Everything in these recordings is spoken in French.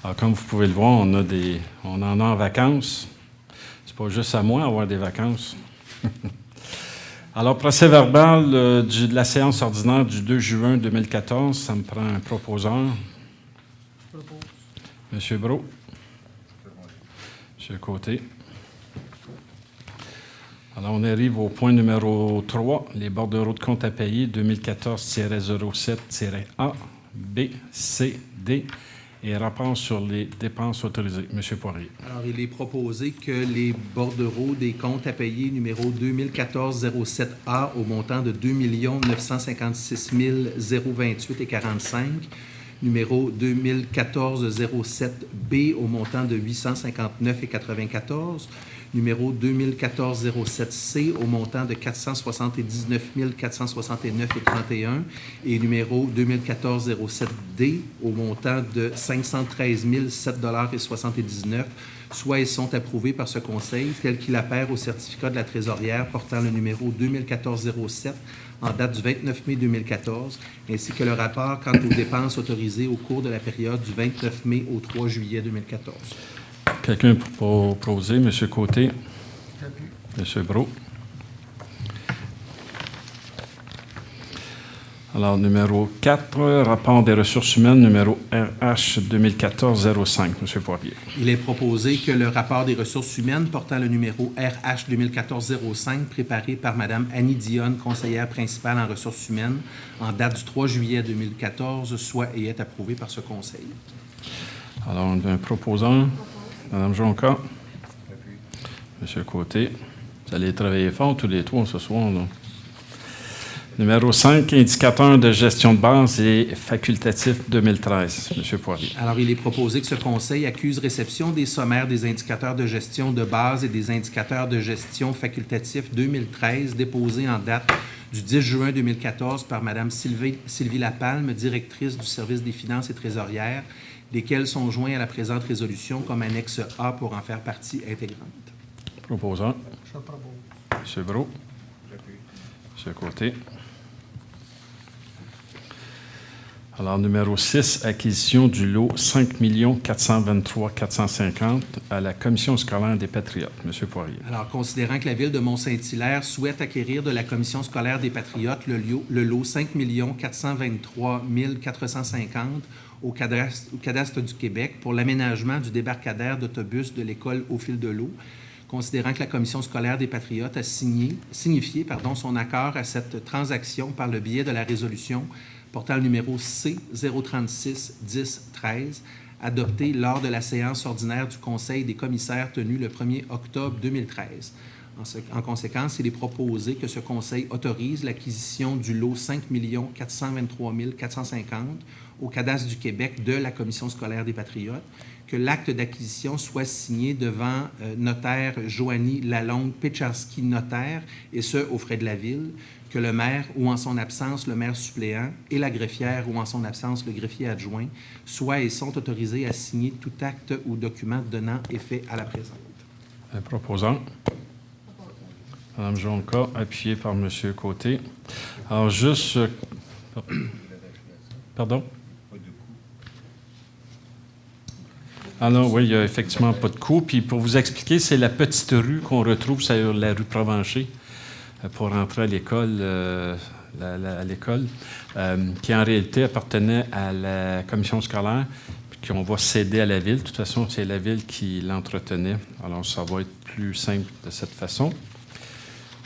Alors, comme vous pouvez le voir, on en a en vacances. C'est pas juste à moi d'avoir des vacances. Alors, procès verbal de la séance ordinaire du 2 juin 2014, ça me prend un proposeur. Monsieur Brault. Monsieur Côté. Alors, on arrive au point numéro 3, les bordereaux de compte à payer 2014-07-A, B, C, D, et rapport sur les dépenses autorisées. Monsieur Poirier. Alors, il est proposé que les bordereaux des comptes à payer numéro 2014-07A au montant de 2 956 028,45, numéro 2014-07B au montant de 859,94, numéro 2014-07C au montant de 479 469,31 et numéro 2014-07D au montant de 513 007,79, soit et sont approuvés par ce Conseil, tel qu'il apparaît au certificat de la trésorière portant le numéro 2014-07 en date du 29 mai 2014, ainsi que le rapport quant aux dépenses autorisées au cours de la période du 29 mai au 3 juillet 2014. Quelqu'un pour proposer? M. Côté. M. Brault. Alors, numéro 4, rapport des ressources humaines, numéro RH 2014-05. M. Poirier. Il est proposé que le rapport des ressources humaines portant le numéro RH 2014-05, préparé par Mme Annie Dionne, conseillère principale en ressources humaines, en date du 3 juillet 2014, soit et est approuvé par ce Conseil. Alors, on a un proposant. Mme Jonca. M. Côté. Vous allez travailler fort tous les trois ce soir, là. Numéro 5, indicateur de gestion de base et facultatif 2013. M. Poirier. Alors, il est proposé que ce Conseil accuse réception des sommaires des indicateurs de gestion de base et des indicateurs de gestion facultatifs 2013 déposés en date du 10 juin 2014 par Mme Sylvie Lapalme, directrice du service des finances et trésorière, lesquels sont joints à la présente résolution comme annexe A pour en faire partie intégrante. Proposant. M. Brault. M. Côté. Alors, numéro 6, acquisition du lot 5 423 450 à la Commission scolaire des Patriotes. M. Poirier. Alors, considérant que la Ville de Mont-Saint-Hilaire souhaite acquérir de la Commission scolaire des Patriotes le lot 5 423 450 au cadastre du Québec pour l'aménagement du débarcadère d'autobus de l'École au fil de l'eau, considérant que la Commission scolaire des Patriotes a signifié son accord à cette transaction par le biais de la résolution portant le numéro C-036-10-13, adoptée lors de la séance ordinaire du Conseil des commissaires tenue le 1er octobre 2013. En conséquence, il est proposé que ce Conseil autorise l'acquisition du lot 5 423 450 au cadastre du Québec de la Commission scolaire des Patriotes, que l'acte d'acquisition soit signé devant notaire Joanie Lalonde-Pecharski notaire, et ce, aux frais de la Ville, que le maire ou en son absence le maire suppléant et la greffière ou en son absence le greffier adjoint soient et sont autorisés à signer tout acte ou document donnant effet à la présente. Un proposant. Mme Jonca, appuyée par M. Côté. Alors, juste... Pardon? Ah non, oui, il n'y a effectivement pas de coût. Puis pour vous expliquer, c'est la petite rue qu'on retrouve sur la rue Provencher pour rentrer à l'école, qui en réalité appartenait à la commission scolaire, puis qu'on va céder à la Ville. De toute façon, c'est la Ville qui l'entretenait. Alors, ça va être plus simple de cette façon.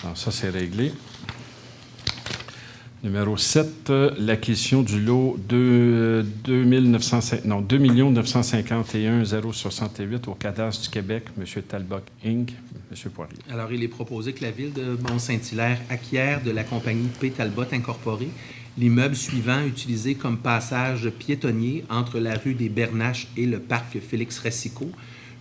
Alors, ça, c'est réglé. Numéro 7, l'acquisition du lot 2 951 068 au cadastre du Québec, M. Talbot Inc., M. Poirier. Alors, il est proposé que la Ville de Mont-Saint-Hilaire acquiert de la compagnie P. Talbot Incorporée l'immeuble suivant utilisé comme passage piétonnier entre la rue des Bernaches et le parc Félix-Racicot,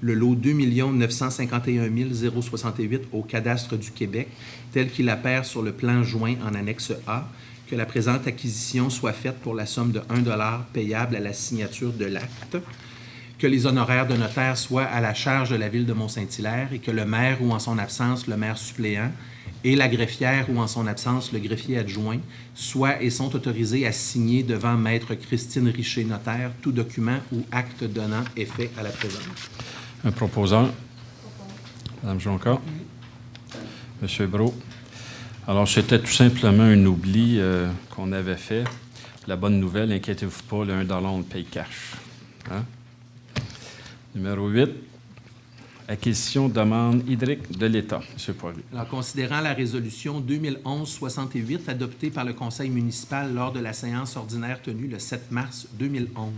le lot 2 951 068 au cadastre du Québec, tel qu'il apparaît sur le plan joint en annexe A, que la présente acquisition soit faite pour la somme de 1 $ payable à la signature de l'acte, que les honoraires de notaire soient à la charge de la Ville de Mont-Saint-Hilaire et que le maire ou en son absence, le maire suppléant, et la greffière ou en son absence, le greffier adjoint, soient et sont autorisés à signer devant Maître Christine Richer, notaire, tout document ou acte donnant effet à la présente. Un proposant. Mme Jonca. M. Brault. Alors, c'était tout simplement un oubli qu'on avait fait. La bonne nouvelle, inquiétez-vous pas, le 1 $, on le paye cash. Hein? Numéro 8. Acquisition de demande hydrique de l'État. M. Poirier. Alors, considérant la résolution 2011-68 adoptée par le Conseil municipal lors de la séance ordinaire tenue le 7 mars 2011,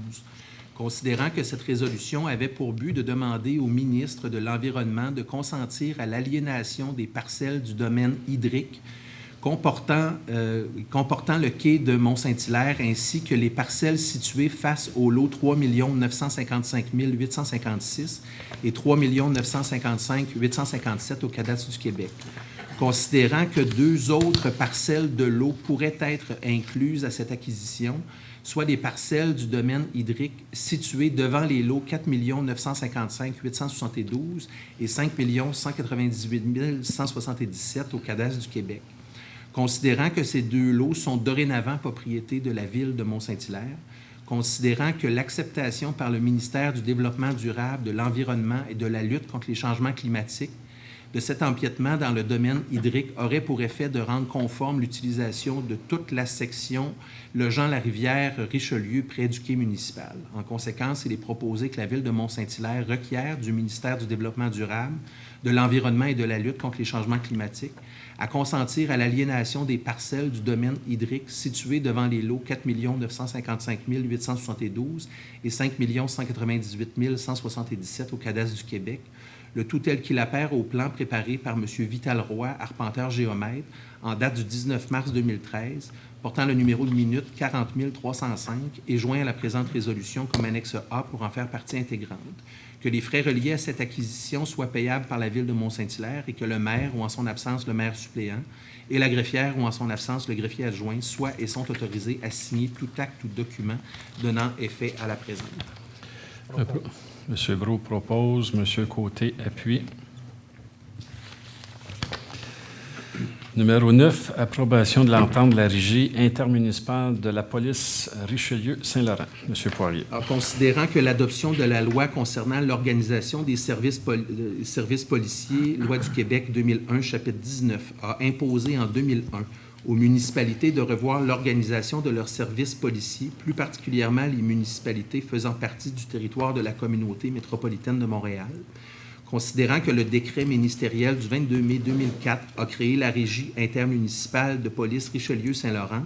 considérant que cette résolution avait pour but de demander au ministre de l'Environnement de consentir à l'aliénation des parcelles du domaine hydrique comportant le quai de Mont-Saint-Hilaire ainsi que les parcelles situées face au lot 3 955 856 et 3 955 857 au cadastre du Québec. Considérant que 2 autres parcelles de lot pourraient être incluses à cette acquisition, soit des parcelles du domaine hydrique situées devant les lots 4 955 872 et 5 198 177 au cadastre du Québec. Considérant que ces 2 lots sont dorénavant propriété de la Ville de Mont-Saint-Hilaire, considérant que l'acceptation par le ministère du Développement durable, de l'Environnement et de la lutte contre les changements climatiques de cet empiètement dans le domaine hydrique aurait pour effet de rendre conforme l'utilisation de toute la section Legend-la-Rivière-Richelieu près du quai municipal. En conséquence, il est proposé que la Ville de Mont-Saint-Hilaire requiert du ministère du Développement durable, de l'Environnement et de la lutte contre les changements climatiques à consentir à l'aliénation des parcelles du domaine hydrique situées devant les lots 4 955 872 et 5 198 177 au cadastre du Québec, le tout tel qu'il apparaît au plan préparé par M. Vital Roy, arpenteur géomètre, en date du 19 mars 2013, portant le numéro de minute 40 305 et joint à la présente résolution comme annexe A pour en faire partie intégrante, que les frais reliés à cette acquisition soient payables par la Ville de Mont-Saint-Hilaire et que le maire ou en son absence le maire suppléant et la greffière ou en son absence le greffier adjoint soient et sont autorisés à signer tout acte ou document donnant effet à la présente. M. Brault propose, M. Côté appuie. Numéro 9, approbation de l'entente de la régie intermunicipale de la police Richelieu-Saint-Laurent. M. Poirier. Alors, considérant que l'adoption de la loi concernant l'organisation des services policiers, loi du Québec 2001, chapitre 19, a imposé en 2001 aux municipalités de revoir l'organisation de leurs services policiers, plus particulièrement les municipalités faisant partie du territoire de la communauté métropolitaine de Montréal, considérant que le décret ministériel du 22 mai 2004 a créé la Régie intermunicipale de police Richelieu-Saint-Laurent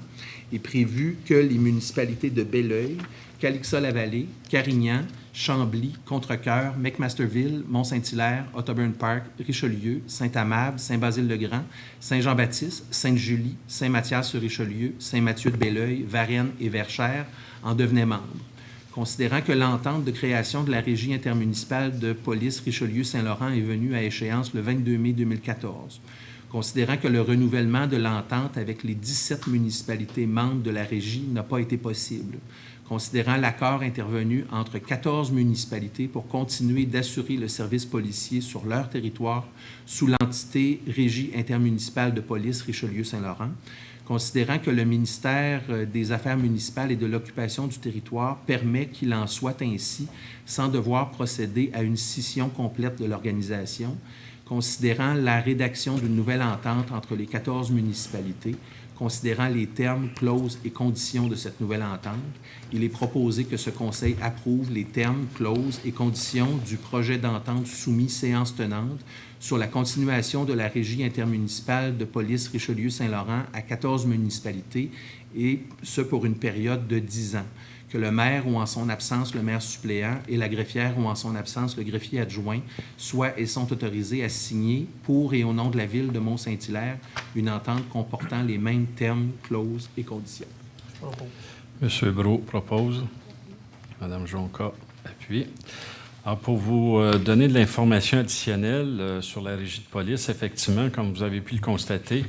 et prévu que les municipalités de Belleuil, Calixa-la-Vallée, Carignan, Chambly, Contrecœur, McMasterville, Mont-Saint-Hilaire, Otterburn Park, Richelieu, Saint-Amable, Saint-Basile-le-Grand, Saint-Jean-Baptiste, Sainte-Julie, Saint-Mathias-sur-Richelieu, Saint-Mathieu-de-Belleuil, Varennes et Verchères en devenaient membres. Considérant que l'entente de création de la Régie intermunicipale de police Richelieu-Saint-Laurent est venue à échéance le 22 mai 2014, considérant que le renouvellement de l'entente avec les 17 municipalités membres de la Régie n'a pas été possible, considérant l'accord intervenu entre 14 municipalités pour continuer d'assurer le service policier sur leur territoire sous l'entité Régie intermunicipale de police Richelieu-Saint-Laurent, considérant que le ministère des Affaires municipales et de l'occupation du territoire permet qu'il en soit ainsi sans devoir procéder à une scission complète de l'organisation, considérant la rédaction d'une nouvelle entente entre les 14 municipalités, considérant les termes, clauses et conditions de cette nouvelle entente, il est proposé que ce Conseil approuve les termes, clauses et conditions du projet d'entente soumis séance tenante sur la continuation de la Régie intermunicipale de police Richelieu-Saint-Laurent à 14 municipalités, et ce pour une période de 10 ans, que le maire ou en son absence le maire suppléant et la greffière ou en son absence le greffier adjoint soient et sont autorisés à signer pour et au nom de la Ville de Mont-Saint-Hilaire une entente comportant les mêmes termes, clauses et conditions. M. Brault propose. Mme Jonca appuie. Alors, pour vous donner de l'information additionnelle sur la Régie de police, effectivement, comme vous avez pu le constater,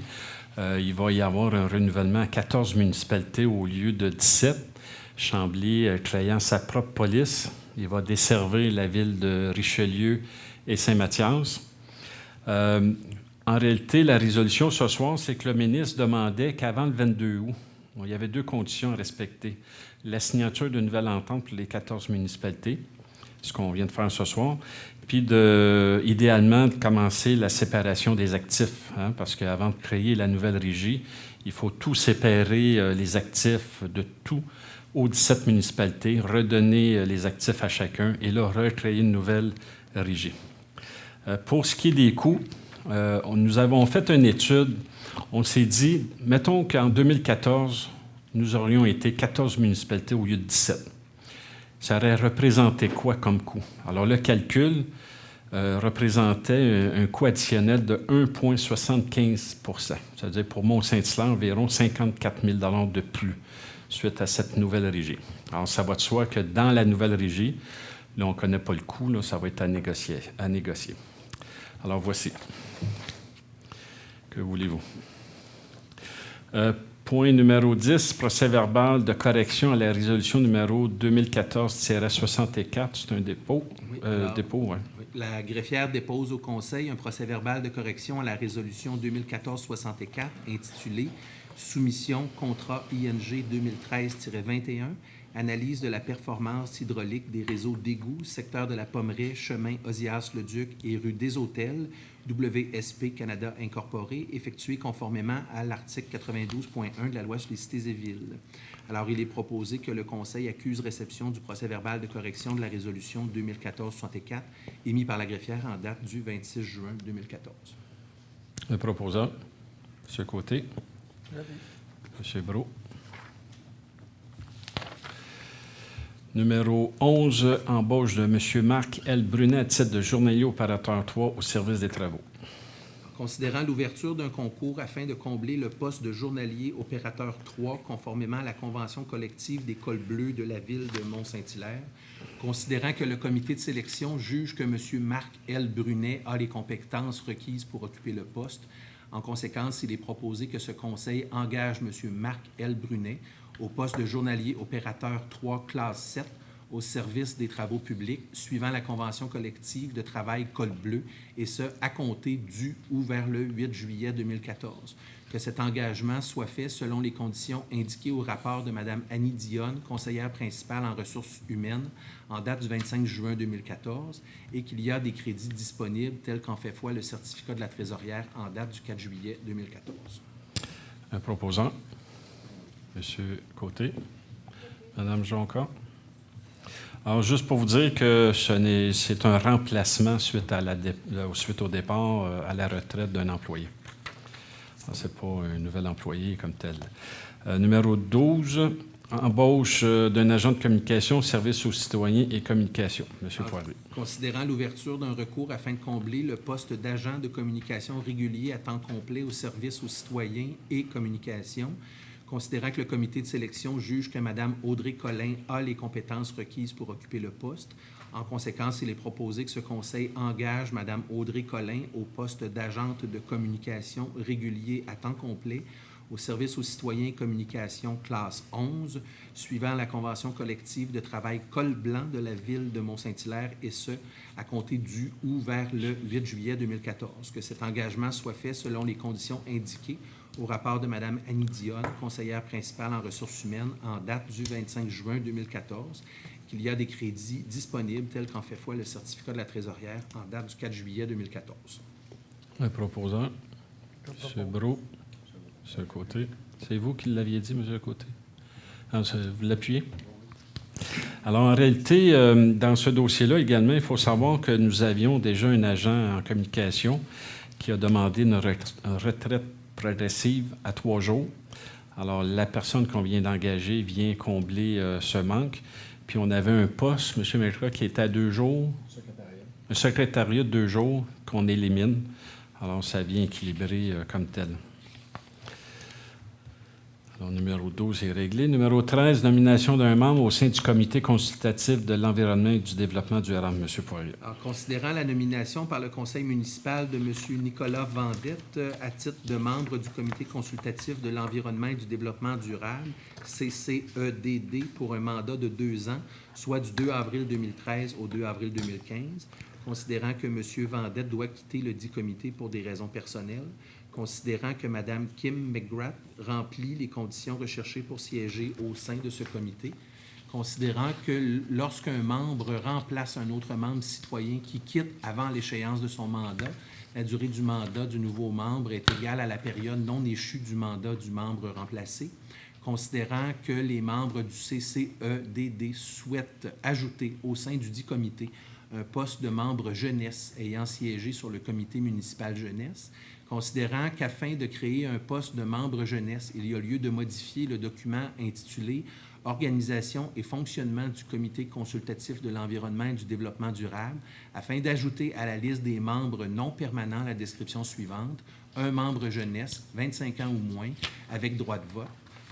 il va y avoir un renouvellement à 14 municipalités au lieu de 17. Chambly créant sa propre police Il va desservir la ville de Richelieu et Saint-Mathias. En réalité, la résolution ce soir, c'est que le ministre demandait qu'avant le 22 août, il y avait 2 conditions à respecter. La signature d'une nouvelle entente pour les 14 municipalités, ce qu'on vient de faire ce soir, puis idéalement de commencer la séparation des actifs, hein, parce qu'avant de créer la nouvelle régie, il faut tout séparer les actifs de tout aux 17 municipalités, redonner les actifs à chacun et là, recréer une nouvelle régie. Pour ce qui est des coûts, nous avons fait une étude. On s'est dit, mettons qu'en 2014, nous aurions été 14 municipalités au lieu de 17. Ça aurait représenté quoi comme coût? Alors, le calcul représentait un coût additionnel de 1,75 %. C'est-à-dire pour Mont-Saint-Hilaire, environ 54 000 $ de plus suite à cette nouvelle régie. Alors, ça va de soi que dans la nouvelle régie, là, on ne connaît pas le coût, là, ça va être à négocier. Alors, voici. Que voulez-vous? Point numéro 10, procès-verbal de correction à la résolution numéro 2014-64. C'est un dépôt. Oui, Oui. La greffière dépose au Conseil un procès-verbal de correction à la résolution 2014-64 intitulé « Soumission contrat ING 2013-21, analyse de la performance hydraulique des réseaux d'égouts, secteur de la Pommeraie, chemin Ozias-le-Duc et rue des Hôtels, WSP Canada Incorporé, effectué conformément à l'article 92.1 de la loi sur les cités et villes. » Alors, il est proposé que le Conseil accuse réception du procès-verbal de correction de la résolution 2014-64 émis par la greffière en date du 26 juin 2014. Le proposant, M. Côté. M. Brault. Numéro 11, embauche de M. Marc L. Brunet à titre de journalier opérateur 3 au service des travaux. Considérant l'ouverture d'un concours afin de combler le poste de journalier opérateur 3 conformément à la convention collective des cols bleus de la ville de Mont-Saint-Hilaire, considérant que le comité de sélection juge que M. Marc L. Brunet a les compétences requises pour occuper le poste, en conséquence, il est proposé que ce conseil engage M. Marc L. Brunet au poste de journalier opérateur 3 classe 7 au service des travaux publics suivant la convention collective de travail col bleu et ce, à compter du ou vers le 8 juillet 2014. Que cet engagement soit fait selon les conditions indiquées au rapport de Mme Annie Dionne, conseillère principale en ressources humaines, en date du 25 juin 2014, et qu'il y a des crédits disponibles tels qu'en fait foi le certificat de la trésorière en date du 4 juillet 2014. Un proposant. M. Côté. Mme Jonca. Alors, juste pour vous dire que c'est un remplacement suite au départ à la retraite d'un employé. Ce n'est pas un nouvel employé comme tel. Numéro 12, embauche d'un agent de communication, service aux citoyens et communication. M. Poirier. Considérant l'ouverture d'un recours afin de combler le poste d'agent de communication régulier à temps complet au service aux citoyens et communication, considérant que le comité de sélection juge que Mme Audrey Collin a les compétences requises pour occuper le poste. En conséquence, il est proposé que ce conseil engage Mme Audrey Collin au poste d'agente de communication régulier à temps complet au service aux citoyens et communication classe 11, suivant la convention collective de travail col blanc de la ville de Mont-Saint-Hilaire, et ce, à compter du ou vers le 8 juillet 2014. Que cet engagement soit fait selon les conditions indiquées au rapport de Mme Annie Dionne, conseillère principale en ressources humaines, en date du 25 juin 2014, qu'il y a des crédits disponibles tels qu'en fait foi le certificat de la trésorière en date du 4 juillet 2014. Un proposant. M. Brault. M. Côté. C'est vous qui l'aviez dit, M. Côté? Vous l'appuyez? Alors, en réalité, dans ce dossier-là également, il faut savoir que nous avions déjà un agent en communication qui a demandé une retraite progressive à 3 jours. Alors, la personne qu'on vient d'engager vient combler ce manque. Puis, on avait un poste, M. Métra, qui était à 2 jours. Un secrétariat de 2 jours qu'on élimine. Alors, ça vient équilibrer comme tel. Alors, numéro 12 est réglé. Numéro 13, nomination d'un membre au sein du comité consultatif de l'environnement et du développement durable. M. Poirier. Alors, considérant la nomination par le conseil municipal de M. Nicolas Vendette à titre de membre du comité consultatif de l'environnement et du développement durable, CCEDD, pour un mandat de 2 ans, soit du 2 avril 2013 au 2 avril 2015, considérant que M. Vendette doit quitter le dit comité pour des raisons personnelles, considérant que Mme Kim McGrath remplit les conditions recherchées pour siéger au sein de ce comité, considérant que lorsqu'un membre remplace un autre membre citoyen qui quitte avant l'échéance de son mandat, la durée du mandat du nouveau membre est égale à la période non échue du mandat du membre remplacé, considérant que les membres du CCEDD souhaitent ajouter au sein du dit comité un poste de membre jeunesse ayant siégé sur le comité municipal jeunesse, considérant qu'afin de créer un poste de membre jeunesse, il y a lieu de modifier le document intitulé « Organisation et fonctionnement du comité consultatif de l'environnement et du développement durable » afin d'ajouter à la liste des membres non permanents la description suivante « Un membre jeunesse, 25 ans ou moins, avec droit de vote ».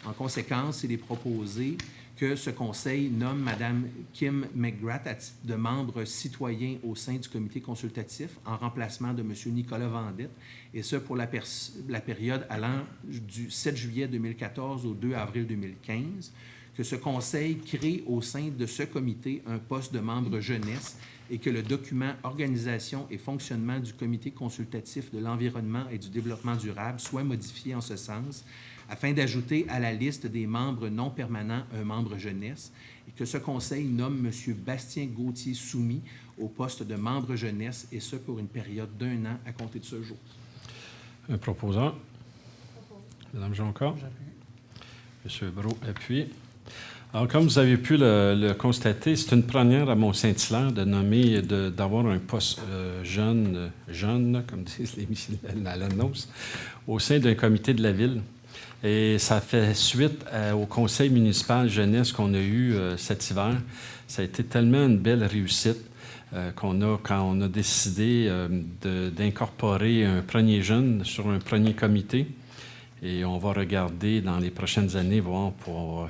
En conséquence, il est proposé que ce conseil nomme Mme Kim McGrath à titre de membre citoyen au sein du comité consultatif en remplacement de M. Nicolas Vendette, et ce pour la période allant du 7 juillet 2014 au 2 avril 2015, que ce conseil crée au sein de ce comité un poste de membre jeunesse et que le document « Organisation et fonctionnement du comité consultatif de l'environnement et du développement durable » soit modifié en ce sens, afin d'ajouter à la liste des membres non permanents un membre jeunesse et que ce conseil nomme M. Bastien Gauthier-Soumy au poste de membre jeunesse, et ce pour une période d'1 an à compter de ce jour. Un proposant. Mme Jonca. M. Brault appuie. Alors, comme vous avez pu le constater, c'est une première à Mont-Saint-Hilaire de nommer, d'avoir un poste jeune, comme disent l'annonce, au sein d'un comité de la Ville. Et ça fait suite au conseil municipal jeunesse qu'on a eu cet hiver. Ça a été tellement une belle réussite quand on a décidé d'incorporer un premier jeune sur un premier comité. Et on va regarder dans les prochaines années, voir pour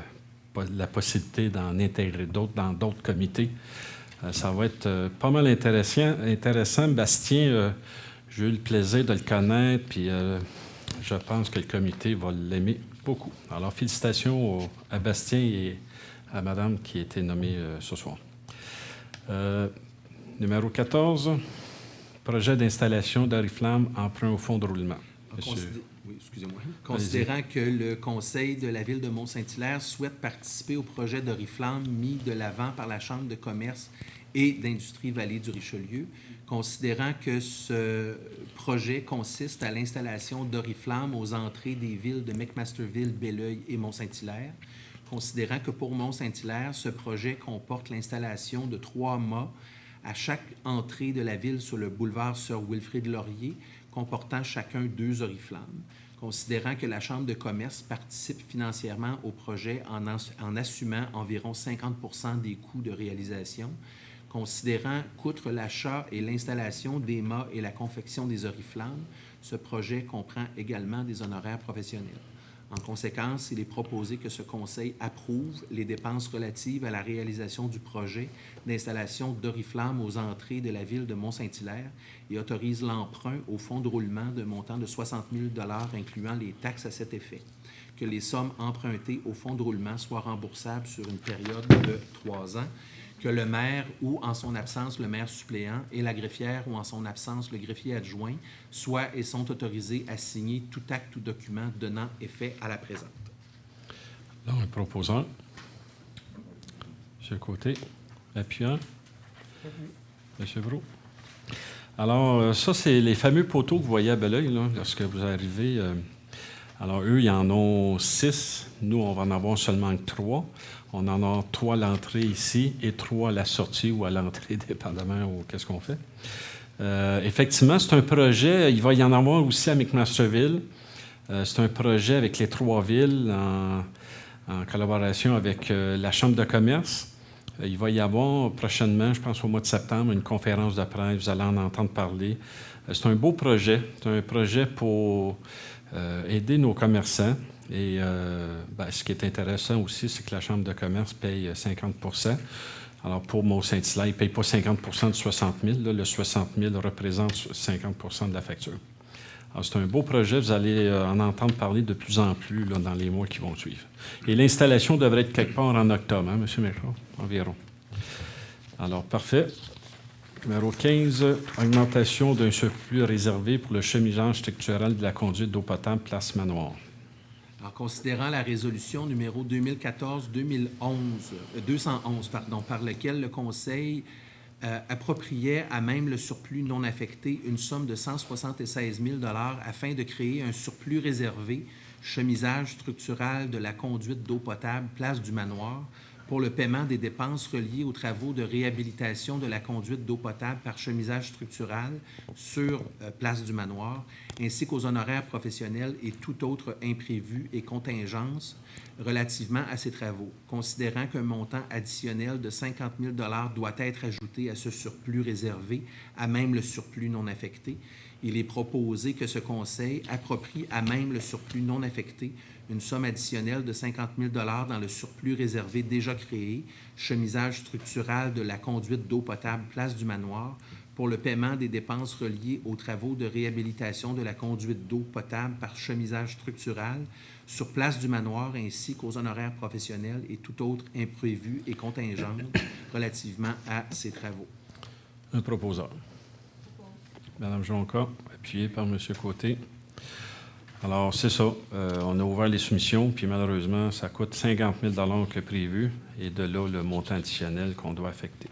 la possibilité d'en intégrer d'autres dans d'autres comités. Ça va être pas mal intéressant. Bastien, j'ai eu le plaisir de le connaître, puis je pense que le comité va l'aimer beaucoup. Alors, félicitations à Bastien et à Madame qui a été nommée ce soir. Numéro 14, projet d'installation d'Oriflamme emprunt au fonds de roulement. Oui, excusez-moi. Considérant que le Conseil de la Ville de Mont-Saint-Hilaire souhaite participer au projet d'Oriflamme mis de l'avant par la Chambre de commerce et d'industrie Vallée du Richelieu, considérant que ce projet consiste à l'installation d'Oriflamme aux entrées des villes de McMasterville, Belleuil et Mont-Saint-Hilaire, considérant que pour Mont-Saint-Hilaire, ce projet comporte l'installation de 3 mâts à chaque entrée de la ville sur le boulevard Sir Wilfrid Laurier, comportant chacun 2 oriflammes, considérant que la Chambre de commerce participe financièrement au projet en assumant environ 50% des coûts de réalisation, considérant qu'outre l'achat et l'installation des mâts et la confection des oriflammes, ce projet comprend également des honoraires professionnels. En conséquence, il est proposé que ce conseil approuve les dépenses relatives à la réalisation du projet d'installation d'oriflammes aux entrées de la ville de Mont-Saint-Hilaire et autorise l'emprunt au fonds de roulement d'un montant de 60 000 $ incluant les taxes à cet effet. Que les sommes empruntées au fonds de roulement soient remboursables sur une période de 3 ans. Que le maire ou, en son absence, le maire suppléant et la greffière ou, en son absence, le greffier adjoint soient et sont autorisés à signer tout acte ou document donnant effet à la présente. Alors, un proposant. M. Côté. Appuyant. M. Brault. Alors, ça, c'est les fameux poteaux que vous voyez à Belleuil, là, lorsque vous arrivez. Alors, eux, ils en ont 6. Nous, on va en avoir seulement 3. On en a 3 à l'entrée ici et 3 à la sortie ou à l'entrée, dépendamment ou qu'est-ce qu'on fait. Effectivement, c'est un projet. Il va y en avoir aussi à McMasterville. C'est un projet avec les 3 villes en collaboration avec la Chambre de commerce. Il va y avoir prochainement, je pense au mois de septembre, une conférence de presse. Vous allez en entendre parler. C'est un beau projet. C'est un projet pour aider nos commerçants. Et ce qui est intéressant aussi, c'est que la Chambre de commerce paye 50 %. Alors, pour Mont-Saint-Hilaire, il ne paye pas 50 % de 60 000. Là, le 60 000 représente 50 % de la facture. Alors, c'est un beau projet. Vous allez en entendre parler de plus en plus là, dans les mois qui vont suivre. Et l'installation devrait être quelque part en octobre, hein, M. Méchard, environ. Alors, parfait. Numéro 15, augmentation d'un surplus réservé pour le chemisage structurel de la conduite d'eau potable Place Manoir. En considérant la résolution numéro 211 par laquelle le Conseil appropriait à même le surplus non affecté une somme de 176 000 $ afin de créer un surplus réservé chemisage structural de la conduite d'eau potable Place du Manoir pour le paiement des dépenses reliées aux travaux de réhabilitation de la conduite d'eau potable par chemisage structural sur Place du Manoir, ainsi qu'aux honoraires professionnels et tout autre imprévu et contingence relativement à ces travaux, considérant qu'un montant additionnel de 50 000 $ doit être ajouté à ce surplus réservé, à même le surplus non affecté. Il est proposé que ce Conseil approprie à même le surplus non affecté une somme additionnelle de 50 000 $ dans le surplus réservé déjà créé, chemisage structural de la conduite d'eau potable Place du Manoir, pour le paiement des dépenses reliées aux travaux de réhabilitation de la conduite d'eau potable par chemisage structural sur Place du Manoir, ainsi qu'aux honoraires professionnels et tout autre imprévu et contingente relativement à ces travaux. Un proposeur. Mme Jonca, appuyée par M. Côté. Alors, c'est ça. On a ouvert les soumissions, puis malheureusement, ça coûte 50 000 $ que prévu, et de là, le montant additionnel qu'on doit affecter.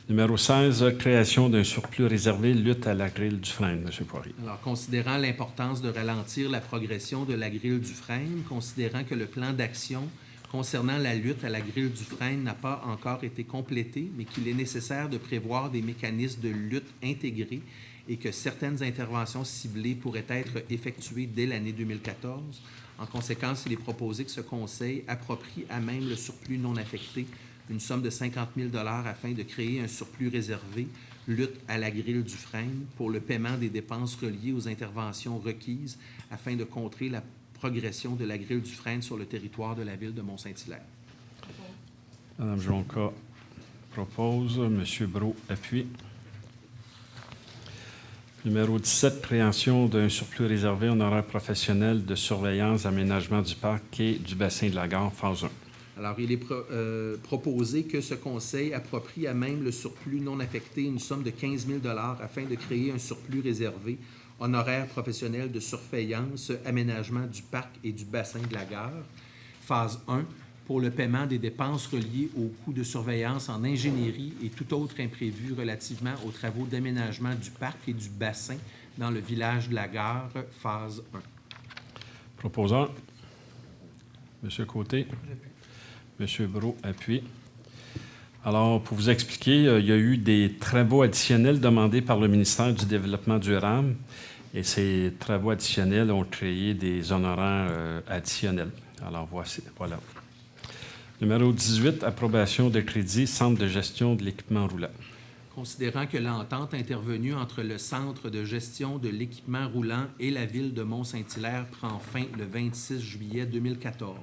Numéro 16, création d'un surplus réservé lutte à la grille du frein, M. Poirier. Alors, considérant l'importance de ralentir la progression de la grille du frein, considérant que le plan d'action concernant la lutte à la grille du frein n'a pas encore été complété, mais qu'il est nécessaire de prévoir des mécanismes de lutte intégrés et que certaines interventions ciblées pourraient être effectuées dès l'année 2014. En conséquence, il est proposé que ce Conseil approprie à même le surplus non affecté une somme de 50 000 $ afin de créer un surplus réservé lutte à la grille du frein pour le paiement des dépenses reliées aux interventions requises afin de contrer la progression de la grille du frein sur le territoire de la ville de Mont-Saint-Hilaire. Mme Jonca propose. M. Brault appuie. Numéro 17, création d'un surplus réservé honoraire professionnel de surveillance, aménagement du parc et du bassin de la gare, phase 1. Alors, il est proposé que ce Conseil approprie à même le surplus non affecté une somme de 15 000 $ afin de créer un surplus réservé honoraire professionnel de surveillance, aménagement du parc et du bassin de la gare, phase 1, pour le paiement des dépenses reliées aux coûts de surveillance en ingénierie et tout autre imprévu relativement aux travaux d'aménagement du parc et du bassin dans le village de la gare, phase 1. Proposeur. M. Côté. M. Brault appuie. Alors, pour vous expliquer, il y a eu des travaux additionnels demandés par le ministère du Développement durable et ces travaux additionnels ont créé des honoraires additionnels. Alors, voilà. Numéro 18, approbation de crédit, Centre de gestion de l'équipement roulant. Considérant que l'entente intervenue entre le Centre de gestion de l'équipement roulant et la Ville de Mont-Saint-Hilaire prend fin le 26 juillet 2014.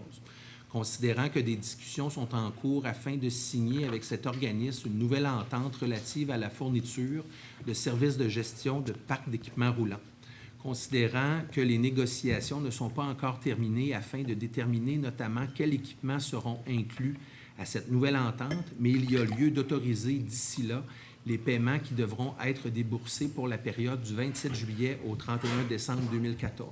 Considérant que des discussions sont en cours afin de signer avec cet organisme une nouvelle entente relative à la fourniture de services de gestion de parcs d'équipements roulants. Considérant que les négociations ne sont pas encore terminées afin de déterminer notamment quels équipements seront inclus à cette nouvelle entente, mais il y a lieu d'autoriser d'ici là les paiements qui devront être déboursés pour la période du 27 juillet au 31 décembre 2014.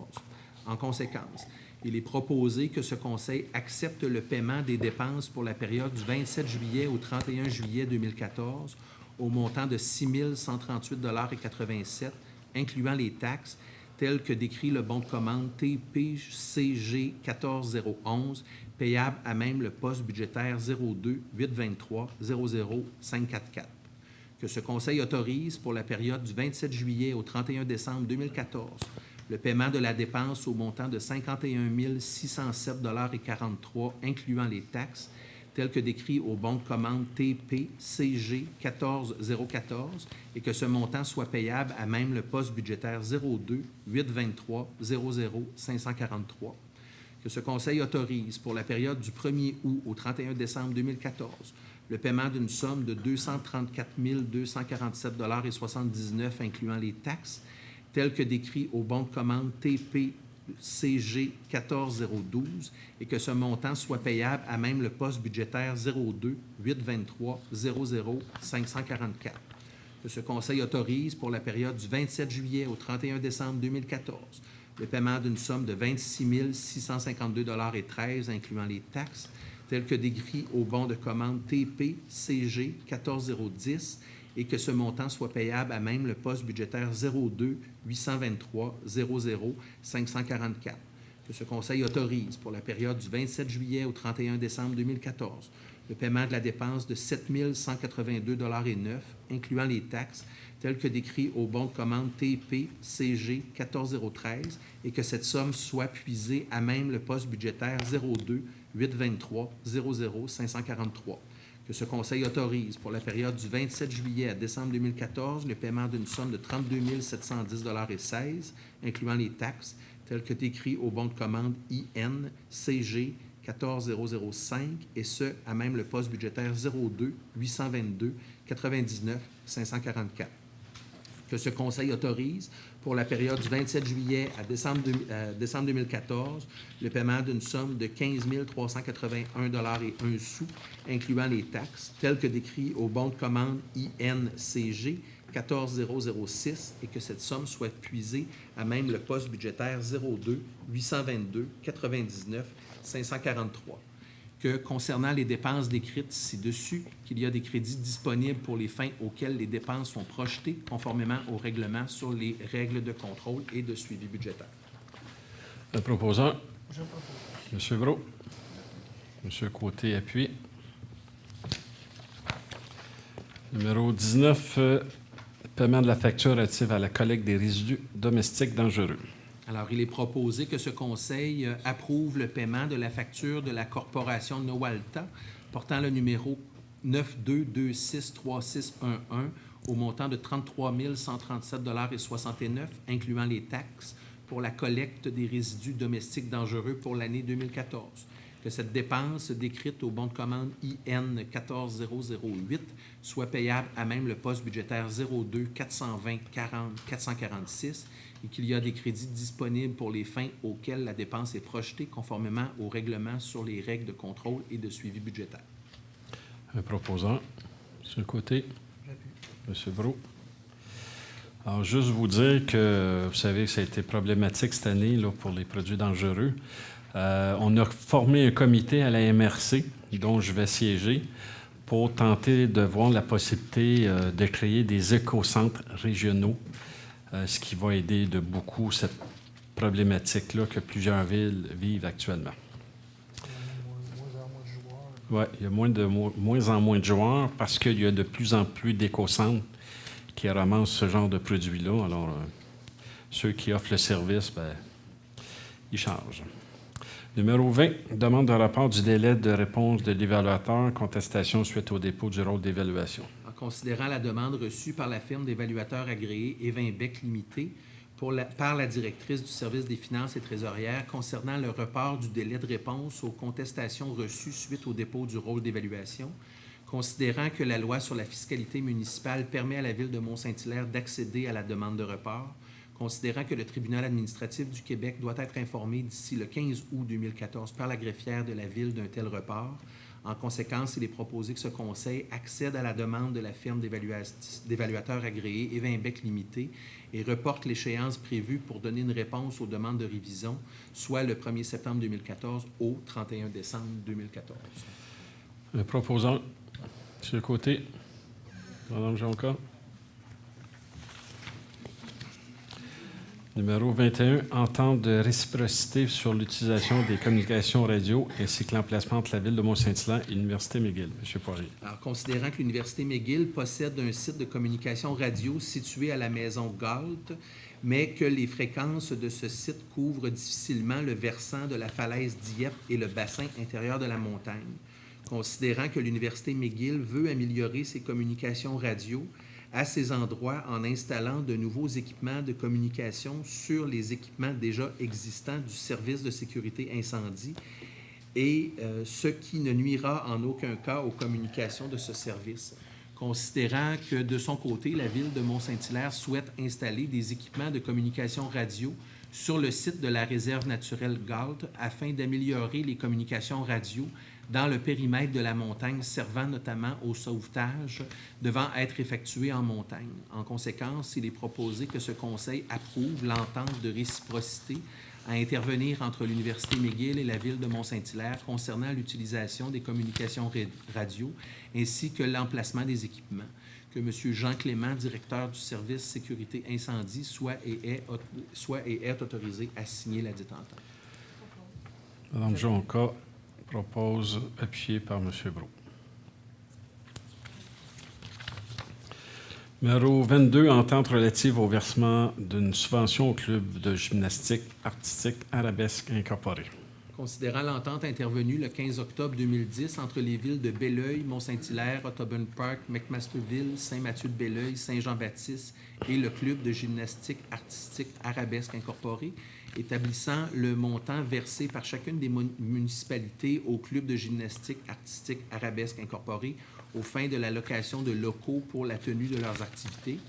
En conséquence, il est proposé que ce Conseil accepte le paiement des dépenses pour la période du 27 juillet au 31 juillet 2014 au montant de 6 138,87 $, incluant les taxes, telles que décrit le bon de commande TPCG 14011, payable à même le poste budgétaire 02 823 00 544. Que ce Conseil autorise pour la période du 27 juillet au 31 décembre 2014 le paiement de la dépense au montant de 51 607,43 $, incluant les taxes, tel que décrit au bon de commande TP-CG 14014 et que ce montant soit payable à même le poste budgétaire 02 823 00 543. Que ce Conseil autorise pour la période du 1er août au 31 décembre 2014 le paiement d'une somme de 234 247,79 $ incluant les taxes, tel que décrit au bon de commande TP-CG 14012 et que ce montant soit payable à même le poste budgétaire 02 823 00 544. Que ce Conseil autorise pour la période du 27 juillet au 31 décembre 2014 le paiement d'une somme de 26 652,13 $ incluant les taxes, tel que décrit au bon de commande TP-CG 14010 et que ce montant soit payable à même le poste budgétaire 02 823 00 544. Que ce Conseil autorise pour la période du 27 juillet au 31 décembre 2014 le paiement de la dépense de 7 182,09 $, incluant les taxes, tel que décrit au bon de commande TP-CG 14013 et que cette somme soit puisée à même le poste budgétaire 02 823 00 543. Que ce Conseil autorise pour la période du 27 juillet à décembre 2014 le paiement d'une somme de 32 710,16 $, incluant les taxes, tel que décrit au bon de commande IN-CG 14005 et ce, à même le poste budgétaire 02 822 99 544. Que ce Conseil autorise pour la période du 27 juillet à décembre 2014 le paiement d'une somme de 15 381,01 $, incluant les taxes, tel que décrit au bon de commande INCG 14006 et que cette somme soit puisée à même le poste budgétaire 02 822 99 543. Que concernant les dépenses décrites ci-dessus, qu'il y a des crédits disponibles pour les fins auxquelles les dépenses sont projetées conformément au règlement sur les règles de contrôle et de suivi budgétaire. Le proposant. Je propose. M. Brault. M. Côté, appuie. Numéro 19, paiement de la facture relative à la collecte des résidus domestiques dangereux. Alors, il est proposé que ce Conseil approuve le paiement de la facture de la Corporation Nowalta portant le numéro 92263611 au montant de 33 137,69 $, incluant les taxes, pour la collecte des résidus domestiques dangereux pour l'année 2014. Que cette dépense décrite au bon de commande IN 14008 soit payable à même le poste budgétaire 02 420 40 446 et qu'il y a des crédits disponibles pour les fins auxquelles la dépense est projetée conformément au règlement sur les règles de contrôle et de suivi budgétaire. Un proposant. M. Côté. J'appuie. M. Brault. Alors, juste vous dire que, vous savez que ça a été problématique cette année là, pour les produits dangereux. On a formé un comité à la MRC, dont je vais siéger, pour tenter de voir la possibilité de créer des écocentres régionaux, ce qui va aider de beaucoup cette problématique-là que plusieurs villes vivent actuellement. Oui, il y a moins en moins de joueurs parce qu'il y a de plus en plus d'écocentres qui ramassent ce genre de produits-là. Alors, ceux qui offrent le service, ils chargent. Numéro 20, demande de rapport du délai de réponse de l'évaluateur, contestation suite au dépôt du rôle d'évaluation. En considérant la demande reçue par la firme d'évaluateurs agréés Evinbec Limité par la directrice du service des finances et trésorières concernant le report du délai de réponse aux contestations reçues suite au dépôt du rôle d'évaluation, considérant que la loi sur la fiscalité municipale permet à la Ville de Mont-Saint-Hilaire d'accéder à la demande de report, considérant que le tribunal administratif du Québec doit être informé d'ici le 15 août 2014 par la greffière de la Ville d'un tel report. En conséquence, il est proposé que ce Conseil accède à la demande de la firme d'évaluateurs agréés Evinbec Limité et reporte l'échéance prévue pour donner une réponse aux demandes de révision, soit le 1er septembre 2014 au 31 décembre 2014. Le proposant, M. Côté, Mme Jonca. Numéro 21, entente de réciprocité sur l'utilisation des communications radio ainsi que l'emplacement entre la Ville de Mont-Saint-Hilaire et l'Université McGill. M. Poirier. Alors, considérant que l'Université McGill possède un site de communication radio situé à la maison Galt, mais que les fréquences de ce site couvrent difficilement le versant de la falaise d'Yep et le bassin intérieur de la montagne, Considérant que l'Université McGill veut améliorer ses communications radio à ces endroits en installant de nouveaux équipements de communication sur les équipements déjà existants du service de sécurité incendie et ce qui ne nuira en aucun cas aux communications de ce service. Considérant que de son côté, la Ville de Mont-Saint-Hilaire souhaite installer des équipements de communication radio sur le site de la réserve naturelle Galt afin d'améliorer les communications radio dans le périmètre de la montagne servant notamment au sauvetage devant être effectué en montagne. En conséquence, il est proposé que ce Conseil approuve l'entente de réciprocité à intervenir entre l'Université McGill et la Ville de Mont-Saint-Hilaire concernant l'utilisation des communications radio ainsi que l'emplacement des équipements. Que M. Jean Clément, directeur du service sécurité incendie, soit et est autorisé à signer la dite entente. Mme Jonca propose, appuyé par M. Brault. Numéro 22, entente relative au versement d'une subvention au club de gymnastique artistique Arabesque Incorporé. Considérant l'entente intervenue le 15 octobre 2010 entre les villes de Belleuil, Mont-Saint-Hilaire, Ottoburn Park, McMasterville, Saint-Mathieu-de-Belleuil, Saint-Jean-Baptiste et le club de gymnastique artistique Arabesque Incorporé, établissant le montant versé par chacune des municipalités au club de gymnastique artistique Arabesque Incorporé aux fins de la location de locaux pour la tenue de leurs activités.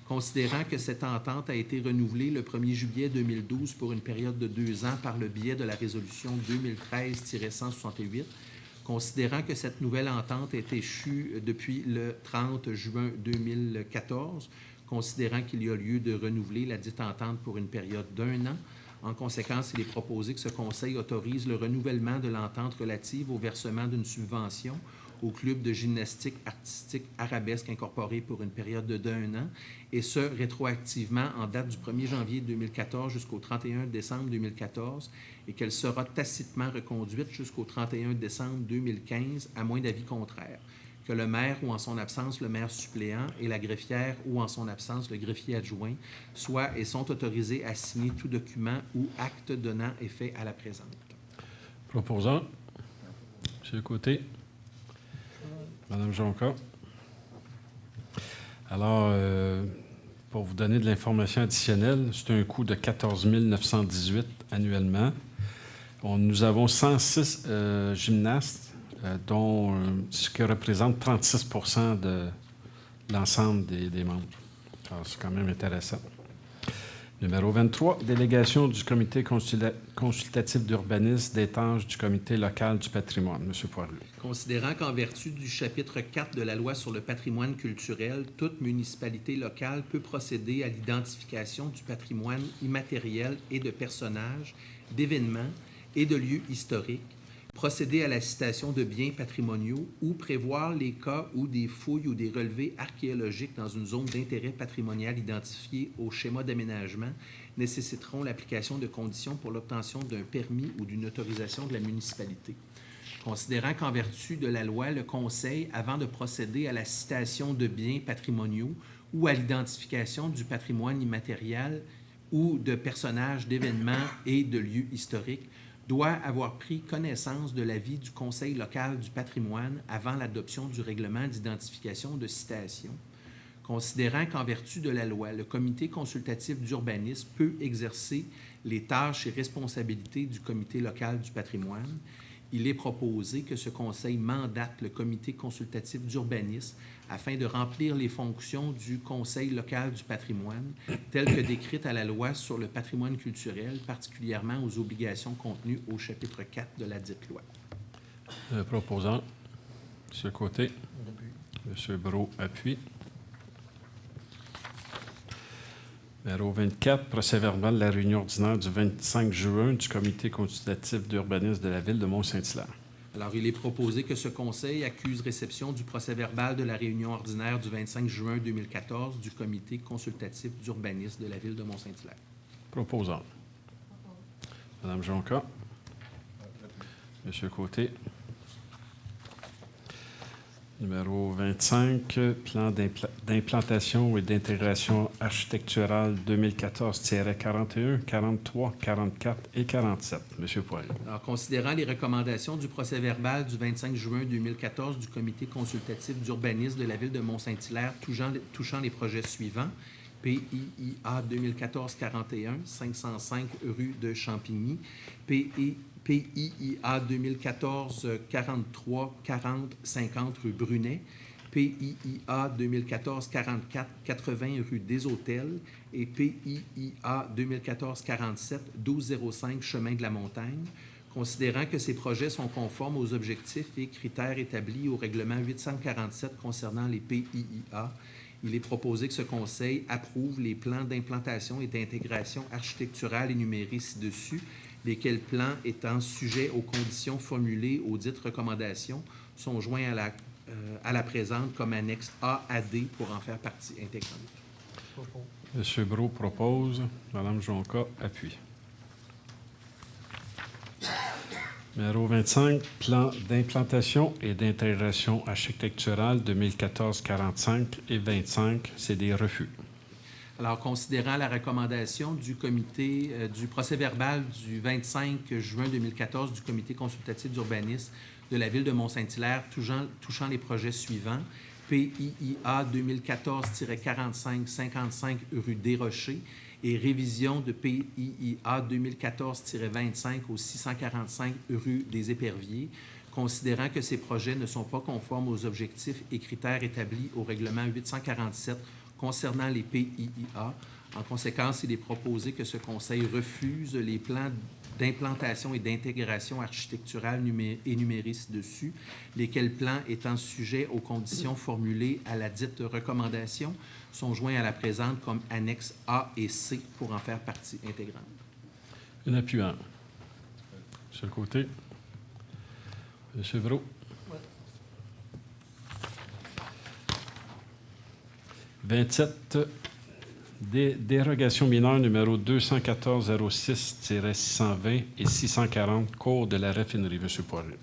Considérant que cette entente a été renouvelée le 1er juillet 2012 pour une période de 2 ans par le biais de la résolution 2013-168, considérant que cette nouvelle entente est échue depuis le 30 juin 2014, considérant qu'il y a lieu de renouveler la dite entente pour une période d'1 an, en conséquence, il est proposé que ce Conseil autorise le renouvellement de l'entente relative au versement d'une subvention au club de gymnastique artistique Arabesque Incorporé pour une période d'1 an, et ce, rétroactivement en date du 1er janvier 2014 jusqu'au 31 décembre 2014, et qu'elle sera tacitement reconduite jusqu'au 31 décembre 2015, à moins d'avis contraire. Que le maire ou en son absence le maire suppléant et la greffière ou en son absence le greffier adjoint soient et sont autorisés à signer tout document ou acte donnant effet à la présente. Proposant. M. Côté. Mme Jonca. Alors, pour vous donner de l'information additionnelle, c'est un coût de 14 918 annuellement. Nous avons 106 gymnastes, dont ce qui représente 36 % de l'ensemble des membres. Alors, c'est quand même intéressant. Numéro 23, délégation du comité consultatif d'urbanisme d'étanges du comité local du patrimoine. M. Poirier. Considérant qu'en vertu du chapitre 4 de la loi sur le patrimoine culturel, toute municipalité locale peut procéder à l'identification du patrimoine immatériel et de personnages, d'événements et de lieux historiques, procéder à la citation de biens patrimoniaux ou prévoir les cas où des fouilles ou des relevés archéologiques dans une zone d'intérêt patrimonial identifiée au schéma d'aménagement nécessiteront l'application de conditions pour l'obtention d'un permis ou d'une autorisation de la municipalité. Considérant qu'en vertu de la loi, le Conseil, avant de procéder à la citation de biens patrimoniaux ou à l'identification du patrimoine immatériel ou de personnages, d'événements et de lieux historiques, doit avoir pris connaissance de l'avis du Conseil local du patrimoine avant l'adoption du règlement d'identification de citation. Considérant qu'en vertu de la loi, le comité consultatif d'urbanisme peut exercer les tâches et responsabilités du comité local du patrimoine, il est proposé que ce Conseil mandate le comité consultatif d'urbanisme afin de remplir les fonctions du Conseil local du patrimoine, telles que décrites à la loi sur le patrimoine culturel, particulièrement aux obligations contenues au chapitre 4 de la dite loi. Proposant. M. Côté. M. Brault appuie. Numéro 24, procès-verbal de la réunion ordinaire du 25 juin du comité consultatif d'urbanisme de la ville de Mont-Saint-Hilaire. Alors, il est proposé que ce Conseil accuse réception du procès-verbal de la réunion ordinaire du 25 juin 2014 du comité consultatif d'urbanisme de la ville de Mont-Saint-Hilaire. Proposant. Mme Jonca. M. Côté. Numéro 25, plan d'implantation et d'intégration architecturale 2014-41, 43, 44 et 47. Monsieur Poirier. Alors, considérant les recommandations du procès-verbal du 25 juin 2014 du Comité consultatif d'urbanisme de la Ville de Mont-Saint-Hilaire touchant les projets suivants, PIIA 2014-41, 505 rue de Champigny, PIIA 2014-43, 40, 50 rue Brunet, PIIA 2014-44, 80 rue des Hôtels et PIIA 2014-47, 1205 chemin de la Montagne. Considérant que ces projets sont conformes aux objectifs et critères établis au règlement 847 concernant les PIIA, il est proposé que ce Conseil approuve les plans d'implantation et d'intégration architecturale énumérés ci-dessus, lesquels plans étant sujets aux conditions formulées aux dites recommandations sont joints à la présente comme annexe A à D pour en faire partie intégrante. Propose. Monsieur Brault propose. Madame Jonca appuie. Numéro 25, plan d'implantation et d'intégration architecturale 2014-45 et 25, c'est des refus. Alors, considérant la recommandation du comité du procès-verbal du 25 juin 2014 du Comité consultatif d'urbanisme de la Ville de Mont-Saint-Hilaire touchant les projets suivants, PIIA 2014-45, 55 rue des Rochers et révision de PIIA 2014-25 au 645 rue des Éperviers, considérant que ces projets ne sont pas conformes aux objectifs et critères établis au règlement 847 concernant les PIIA. En conséquence, il est proposé que ce Conseil refuse les plans d'implantation et d'intégration architecturale énumérés ci-dessus, lesquels plans étant sujets aux conditions formulées à la dite recommandation sont joints à la présente comme annexe A et C pour en faire partie intégrante. Un appuyant. Monsieur Côté. Monsieur Brault. Ouais. 27, dérogation mineure numéro 214-06-620 et 640, cours de la raffinerie. Monsieur Poirier.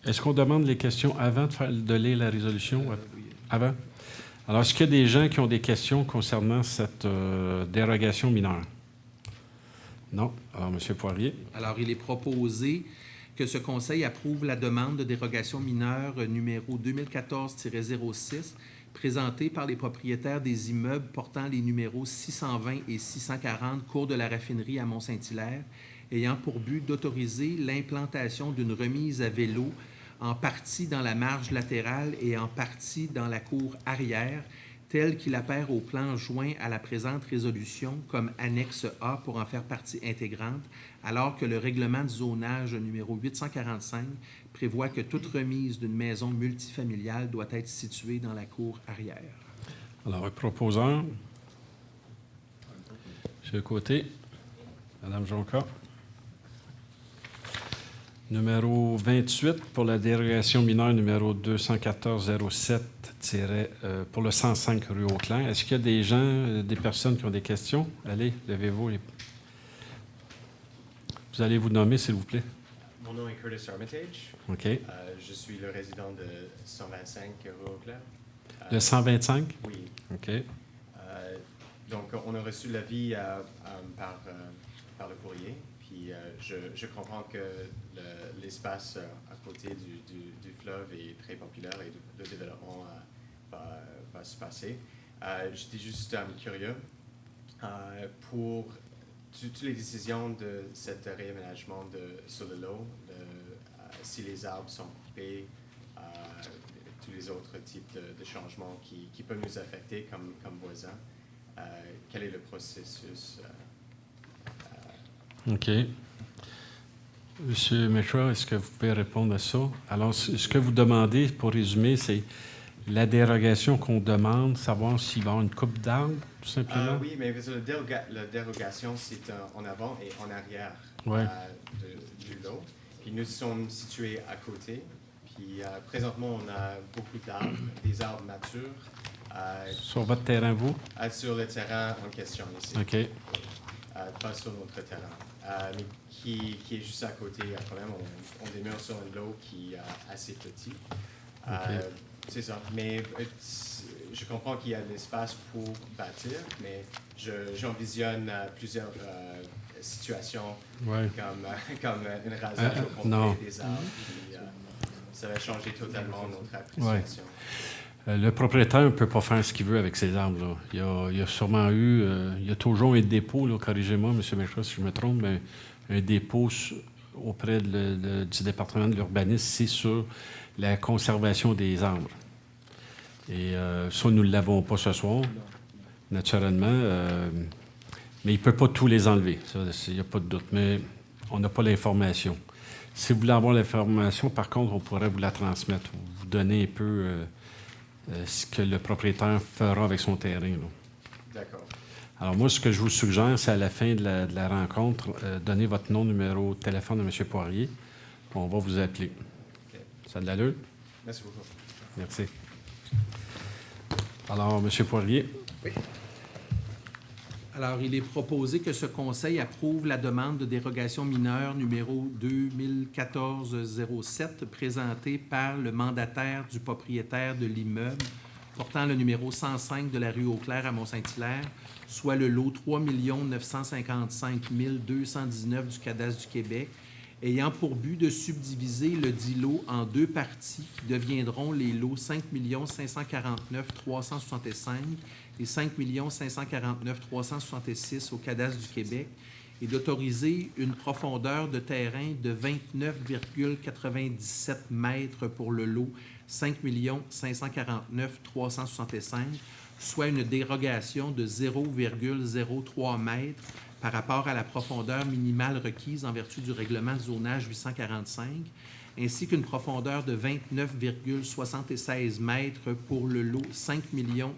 Est-ce qu'on demande les questions avant de lire la résolution? Oui. Avant? Alors, est-ce qu'il y a des gens qui ont des questions concernant cette dérogation mineure? Non. Alors, Monsieur Poirier. Alors, il est proposé que ce Conseil approuve la demande de dérogation mineure numéro 2014-06 présentée par les propriétaires des immeubles portant les numéros 620 et 640 cours de la raffinerie à Mont-Saint-Hilaire, ayant pour but d'autoriser l'implantation d'une remise à vélo en partie dans la marge latérale et en partie dans la cour arrière, tel qu'il apparaît au plan joint à la présente résolution comme annexe A pour en faire partie intégrante, alors que le règlement de zonage numéro 845 prévoit que toute remise d'une maison multifamiliale doit être située dans la cour arrière. Alors, un proposeur. Monsieur Côté. Madame Jonca. Numéro 28 pour la dérogation mineure numéro 214-07 pour le 105 rue Auclair. Est-ce qu'il y a des gens, des personnes qui ont des questions? Allez, levez-vous. Vous allez vous nommer, s'il vous plaît. Mon nom est Curtis Armitage. OK. Je suis le résident de 125 rue Auclair. Le 125? Oui. OK. Donc, on a reçu l'avis par le courrier. Puis, je comprends que l'espace à côté du fleuve est très populaire et le développement va se passer. J'étais juste curieux pour toutes les décisions de cet réaménagement sur le lot, si les arbres sont coupés, tous les autres types de changements qui peuvent nous affecter comme voisins. Quel est le processus? OK. Monsieur Mitra, est-ce que vous pouvez répondre à ça? Alors, ce que vous demandez, pour résumer, c'est la dérogation qu'on demande, savoir s'il va y avoir une coupe d'arbres, tout simplement? Oui, mais la dérogation, c'est en avant et en arrière du lot. Puis nous sommes situés à côté. Puis présentement, on a beaucoup d'arbres, des arbres matures. Sur votre terrain, vous? Sur le terrain en question ici. OK. Pas sur notre terrain. Mais qui est juste à côté. Quand même, on demeure sur un lot qui est assez petit. C'est ça. Mais je comprends qu'il y a de l'espace pour bâtir, mais j'envisionne plusieurs situations comme un rasage au complet des arbres. Puis, ça va changer totalement notre appréciation. Le propriétaire ne peut pas faire ce qu'il veut avec ces arbres-là. Il y a sûrement eu... il y a toujours un dépôt, là, corrigez-moi, M. Méchat, si je me trompe, mais un dépôt auprès du département de l'urbanisme, c'est sur la conservation des arbres. Et ça, nous ne l'avons pas ce soir, naturellement. Mais il ne peut pas tous les enlever, ça, il n'y a pas de doute. Mais on n'a pas l'information. Si vous voulez avoir l'information, par contre, on pourrait vous la transmettre, vous donner un peu ce que le propriétaire fera avec son terrain. Là. D'accord. Alors moi, ce que je vous suggère, c'est à la fin de la rencontre, donner votre nom, numéro de téléphone à M. Poirier. On va vous appeler. Okay. Ça a de l'allure? Merci beaucoup. Merci. Alors, M. Poirier. Oui. Alors, il est proposé que ce conseil approuve la demande de dérogation mineure numéro 2014-07 présentée par le mandataire du propriétaire de l'immeuble portant le numéro 105 de la rue Auclair à Mont-Saint-Hilaire, soit le lot 3 955 219 du Cadastre du Québec, ayant pour but de subdiviser le dit lot en deux parties qui deviendront les lots 5 549 365 et 5 549 366 au Cadastre du Québec et d'autoriser une profondeur de terrain de 29,97 mètres pour le lot 5 549 365, soit une dérogation de 0,03 mètres par rapport à la profondeur minimale requise en vertu du règlement de zonage 845, ainsi qu'une profondeur de 29,76 mètres pour le lot 5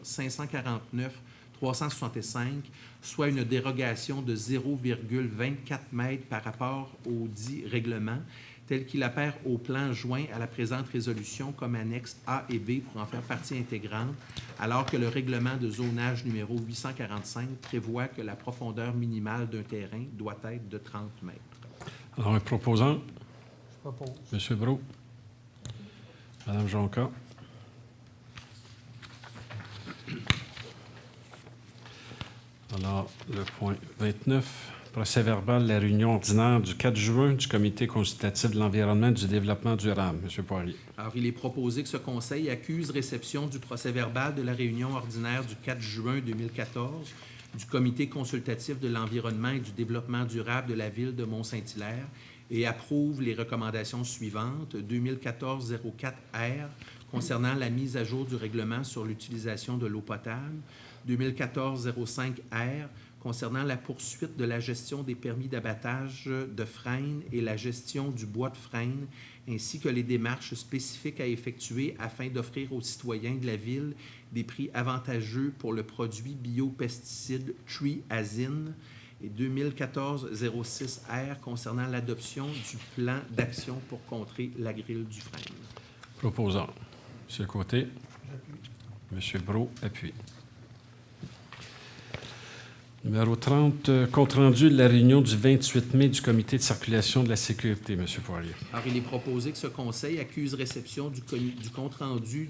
549 365, soit une dérogation de 0,24 mètres par rapport au dit règlement, tel qu'il apparaît au plan joint à la présente résolution comme annexe A et B pour en faire partie intégrante, alors que le règlement de zonage numéro 845 prévoit que la profondeur minimale d'un terrain doit être de 30 mètres. Alors, un proposant, Je propose. M. Brault. Mme Jonca. Alors, le point 29, procès-verbal de la réunion ordinaire du 4 juin du Comité consultatif de l'environnement et du développement durable. M. Poirier. Alors, il est proposé que ce conseil accuse réception du procès-verbal de la réunion ordinaire du 4 juin 2014 du Comité consultatif de l'environnement et du développement durable de la Ville de Mont-Saint-Hilaire et approuve les recommandations suivantes. 2014-04R concernant la mise à jour du règlement sur l'utilisation de l'eau potable. 2014-05R concernant la poursuite de la gestion des permis d'abattage de frêne et la gestion du bois de frêne, ainsi que les démarches spécifiques à effectuer afin d'offrir aux citoyens de la Ville des prix avantageux pour le produit biopesticide Triazine. Et 2014-06R concernant l'adoption du plan d'action pour contrer la grille du frêne. Proposant. M. Côté. J'appuie. M. Brault, appuie. Numéro 30, compte-rendu de la réunion du 28 mai du Comité de circulation de la sécurité. M. Poirier. Alors, il est proposé que ce conseil accuse réception du compte-rendu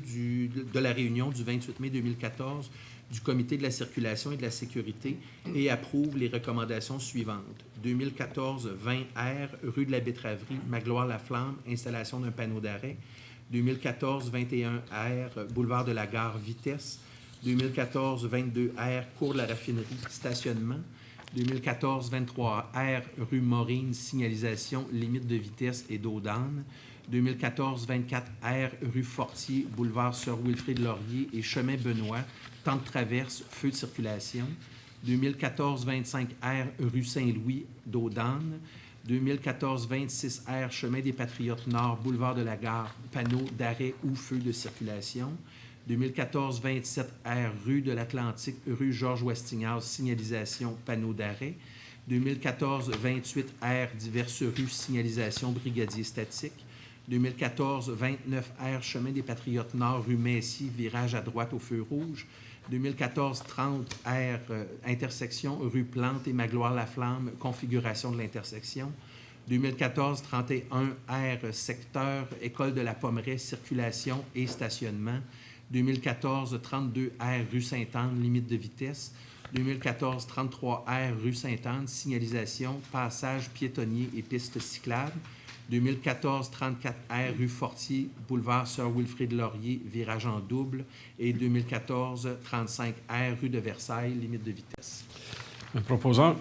de la réunion du 28 mai 2014 du Comité de la circulation et de la sécurité et approuve les recommandations suivantes. 2014-20R, rue de la Betteraverie, Magloire-la-Flamme, installation d'un panneau d'arrêt. 2014-21R, boulevard de la Gare, vitesse. 2014-22R, cours de la raffinerie, stationnement. 2014-23R, rue Maureen, signalisation, limite de vitesse et d'eau d'âne. 2014-24R, rue Fortier, boulevard Sir Wilfrid Laurier et chemin Benoît, temps de traverse, feu de circulation. 2014-25R, rue Saint-Louis, d'eau d'âne. 2014-26R, chemin des Patriotes Nord, boulevard de la Gare, panneau d'arrêt ou feu de circulation. 2014-27R, rue de l'Atlantique, rue Georges Westinghouse, signalisation, panneau d'arrêt. 2014-28R, diverses rues, signalisation, brigadier statique. 2014-29R, chemin des Patriotes Nord, rue Messier, virage à droite au feu rouge. 2014-30R, intersection, rue Plante et Magloire-la-Flamme, configuration de l'intersection. 2014-31R, secteur École de la Pommeraie, circulation et stationnement. 2014-32R, rue Sainte-Anne, limite de vitesse. 2014-33R, rue Sainte-Anne, signalisation, passage piétonnier et piste cyclable. 2014-34R, rue Fortier, boulevard Sir-Wilfrid-Laurier, virage en double. Et 2014-35R, rue de Versailles, limite de vitesse. Un proposant.